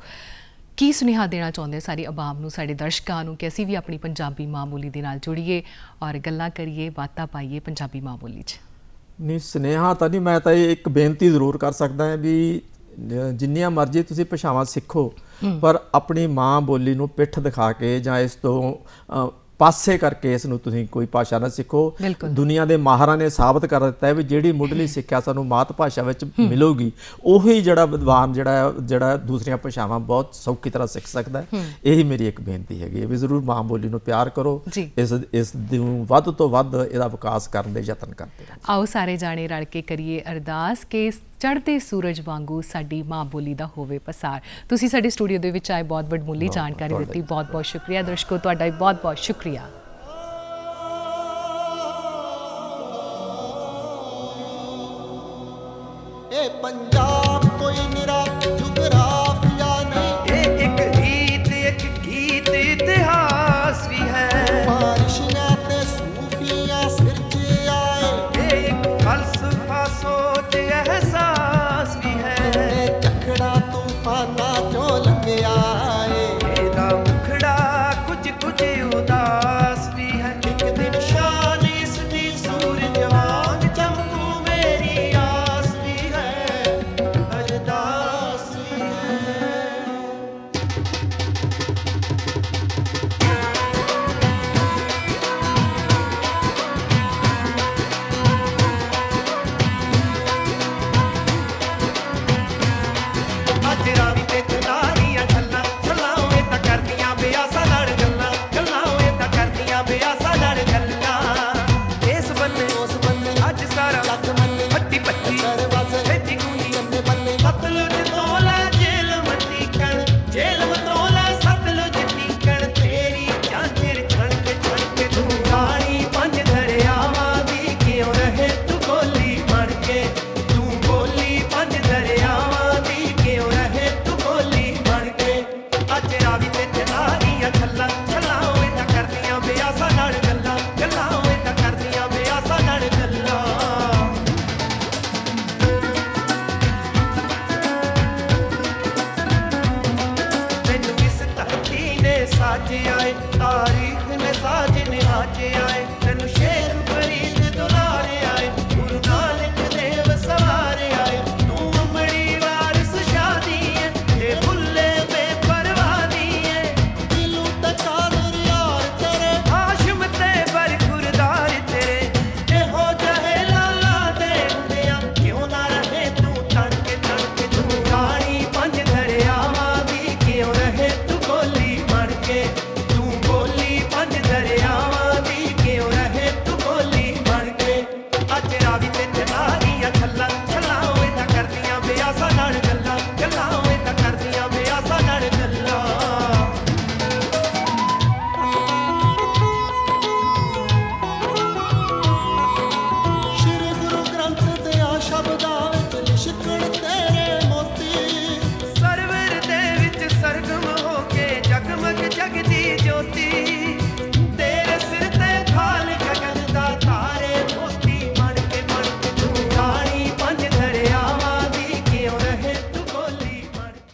ਕੀ ਸੁਨੇਹਾ ਦੇਣਾ ਚਾਹੁੰਦੇ ਸਾਰੀ ਆਵਾਮ ਨੂੰ, ਸਾਡੇ ਦਰਸ਼ਕਾਂ ਨੂੰ, ਕਿ ਅਸੀਂ ਵੀ ਆਪਣੀ ਪੰਜਾਬੀ ਮਾਂ ਬੋਲੀ ਦੇ ਨਾਲ ਜੁੜੀਏ ਔਰ ਗੱਲਾਂ ਕਰੀਏ, ਬਾਤਾਂ ਪਾਈਏ ਪੰਜਾਬੀ ਮਾਂ ਬੋਲੀ 'ਚ? ਨਹੀਂ,
ਸੁਨੇਹਾ ਤਾਂ ਨਹੀਂ, ਮੈਂ ਤਾਂ ਇਹ ਇੱਕ ਬੇਨਤੀ ਜ਼ਰੂਰ ਕਰ ਸਕਦਾ ਹਾਂ ਵੀ ਜਿੰਨੀਆਂ ਮਰਜ਼ੀ ਤੁਸੀਂ ਭਾਸ਼ਾਵਾਂ ਸਿੱਖੋ, ਪਰ ਆਪਣੀ ਮਾਂ ਬੋਲੀ ਨੂੰ ਪਿੱਠ ਦਿਖਾ ਕੇ ਜਾਂ ਇਸ ਤੋਂ ਪਾਸੇ ਕਰਕੇ ਇਸ ਨੂੰ ਤੁਸੀਂ ਕੋਈ ਭਾਸ਼ਾ ਨਾ ਸਿੱਖੋ। ਦੁਨੀਆ ਦੇ ਮਾਹਰਾਂ ਨੇ ਸਾਬਤ ਕਰ ਦਿੱਤਾ ਹੈ ਵੀ ਜਿਹੜੀ ਮੁੱਢਲੀ ਸਿੱਖਿਆ ਸਾਨੂੰ ਮਾਤ ਭਾਸ਼ਾ ਵਿੱਚ ਮਿਲੂਗੀ, ਉਹੀ ਜਿਹੜਾ ਵਿਦਵਾਨ ਜਿਹੜਾ ਦੂਸਰੀਆਂ ਭਾਸ਼ਾਵਾਂ ਬਹੁਤ ਸੌਖੀ ਤਰ੍ਹਾਂ ਸਿੱਖ ਸਕਦਾ ਹੈ। ਇਹੀ ਮੇਰੀ ਇੱਕ ਬੇਨਤੀ ਹੈਗੀ ਵੀ ਜ਼ਰੂਰ ਮਾਂ ਬੋਲੀ ਨੂੰ ਪਿਆਰ ਕਰੋ, ਇਸ ਨੂੰ ਵੱਧ ਤੋਂ ਵੱਧ ਇਹਦਾ ਵਿਕਾਸ ਕਰਨ ਦੇ ਯਤਨ ਕਰਦੇ ਰਹੋ। ਆਓ ਸਾਰੇ ਜਾਣੇ ਰਲ ਕੇ ਕਰੀਏ ਅਰਦਾਸ ਕਿ ਚੜ੍ਹਦੇ ਸੂਰਜ ਵਾਂਗੂ ਸਾਡੀ ਮਾਂ ਬੋਲੀ ਦਾ ਹੋਵੇ ਪਸਾਰ। ਤੁਸੀਂ ਸਾਡੇ ਸਟੂਡੀਓ ਦੇ ਵਿੱਚ ਆਏ, ਬਹੁਤ ਵੱਡਮੁੱਲੀ ਜਾਣਕਾਰੀ ਦਿੱਤੀ, ਬਹੁਤ ਬਹੁਤ ਸ਼ੁਕਰੀਆ। ਦਰਸ਼ਕੋ, ਤੁਹਾਡਾ ਵੀ ਬਹੁਤ ਬਹੁਤ ਸ਼ੁਕਰੀਆ।
ਇਹ ਪੰਜਾਬ ਕੋਈ ਨਿਰਾ ਜੁਗਰਾਫੀਆ ਨਹੀਂ, ਇਹ ਇੱਕ ਰੀਤ ਇੱਕ ਗੀਤ ਇਤਿਹਾਸ ਵੀ ਹੈ। ਬਾਰਿਸ਼ਾਂ ਤੇ ਸੂਫੀਆਂ ਸਿਰਜੇ ਆਏ, ਇਹ ਇੱਕ ਫਲਸਫਾ ਸੋਚ ਅਹਿਸਾਸ ਵੀ ਹੈ। ਇਹ ਝਖੜਾ ਤੂਫਾਨਾਂ ਚੋਂ ਲੰਘਿਆ ਏ, ਇਹਦਾ ਮੁਖੜਾ ਕੁਝ ਉਦਾਸ ਵੀ ਹੈ। ਇੱਕ ਦਿਨ ਸ਼ਾਨ ਇਸ ਦੀ ਸੂਰਜ ਵਾਂਗ ਚਮਕੂ, ਮੇਰੀ ਆਸ ਵੀ ਹੈ, ਅਰਦਾਸ ਵੀ ਹੈ। ਅੱਜ ਰਾਵੀ ਤੇ ਚਨਾਰੀਆਂ ਛੱਲਾਂ ਛੱਲਾਂ ਓਏ ਤਾਂ ਕਰਦੀਆਂ ਬਿਆਸਾਂ ਨਾਲ ਗੱਲਾਂ ਗੱਲਾਂ ਓਏ ਤਾਂ ਕਰਦੀਆਂ ਬਿਆਸਾਂ ਨਾਲ ਗੱਲਾਂ। ਇਸ ਬੰਨੇ ਉਸ ਬੰਨੇ ਅੱਜ ਸਾਰਾ ਲੱਗ ਮੰਨੇ ਹੱਟੀ ਪੱਟੀ ਦਰਵਾਜ਼ੇ ਵਿੱਚ ਗੂੰਜੀ ਅੰਨੇ ਬੰਨੇ। ਸਤਲੁਜ ਤੋਂ ਲੈ ਜੇਲਮ ਟੀਕਣ, ਜੇਲਮ ਤੋਂ ਲੈ ਸਤਲੁਜ ਟੀਕਣ, ਤੇਰੀ ਝਾਂਜਰ ਛਣ ਕੇ ਤੂੰ ਰਾਣੀ ਪੰਜ ਦਰਿਆਵਾਂ ਦੀ ਕਿਉਂ ਰਹੇ ਤੂੰ ਬੋਲੀ ਬਣ ਕੇ, ਤੂੰ ਬੋਲੀ ਪੰਜ ਦਰਿਆਵਾਂ ਦੀ ਕਿਉਂ ਰਹੇ ਤੂੰ ਬੋਲੀ ਬਣ ਕੇ। ਅੱਜ ਰਾਵੀ ਤੇ ਚਨਾਰੀਆਂ ਛੱਲਾਂ ਛੱਲਾਂ ਓਏ ਤਾਂ ਕਰਦੀਆਂ ਬਿਆਸਾਂ ਨਾਲ ਗੱਲਾਂ ਗੱਲਾਂ ਓਏ ਤਾਂ ਕਰਦੀਆਂ ਬਿਆਸਾਂ ਨਾਲ ਗੱਲਾਂ। ਮੈਨੂੰ ਇਸ ਧਰਤੀ ਨੇ ਸਾਜਿਆ ਏ, ਤਾਰੀਖ ਨੇ ਸਾਜ ਨਿਹਾਜਿਆ ਏ, ਤੈਨੂੰ ਸ਼ੇਰ ਫਰੀਦ ਦੁਲਾਰਿਆ ਏ, ਗੁਰੂ ਨਾਨਕ ਦੇਵ ਸਵਾਰਿਆ ਏ। ਤੂੰ ਅੰਮੜੀ ਵਾਰਿਸ ਸ਼ਾਦੀ ਏ, ਤੇ ਬੁੱਲੇ ਬੇਪਰਵਾਹ ਦੀ ਏ, ਦਿਲੋਂ ਤਕਾਦਰ ਯਾਰ ਤੇਰੇ, ਹਾਸ਼ਮ ਤੇ ਬਰਖੁਰਦਾਰ ਤੇਰੇ। ਇਹੋ ਜਿਹੇ ਲਾਲਾ ਦੇ ਹੁੰਦਿਆਂ ਕਿਉਂ ਨਾ ਰਹੇ ਤੂੰ ਤਣ ਕੇ ਤੂੰ ਰਾਣੀ ਪੰਜ ਦਰਿਆਵਾਂ ਦੀ ਕਿਉਂ ਰਹੇ ਤੂੰ ਬੋਲੀ ਬਣ ਕੇ, ਤੂੰ ਬੋਲੀ ਪੰਜ ਦਰਿਆਵਾਂ ਦੀ ਕਿਉਂ ਰਹੇ ਤੂੰ ਬੋਲੀ ਬਣ ਕੇ। ਅੱਜ ਰਾਵੀ ਤੇ ਚਨਾਰੀਆਂ ਛੱਲਾਂ ਛੱਲਾਂ ਓਏ ਤਾਂ ਕਰਦੀਆਂ ਬਿਆਸਾਂ ਨਾਲ ਗੱਲਾਂ ਗੱਲਾਂ ਓਏ ਤਾਂ ਕਰਦੀਆਂ ਬਿਆਸਾਂ ਨਾਲ ਗੱਲਾਂ। ਸ਼੍ਰੀ ਗੁਰੂ ਗ੍ਰੰਥ ਦੇ ਆ ਸ਼ਬਦਾਂ ਵਿੱਚ ਲਿਸ਼ਕਣ ਤੇਰੇ ਮੋਤੀ, ਸਰਵਰ ਦੇ ਵਿੱਚ ਸਰਗਮ ਹੋ ਕੇ ਜਗਮਗ ਜਗਦੀ ਜੋਤੀ।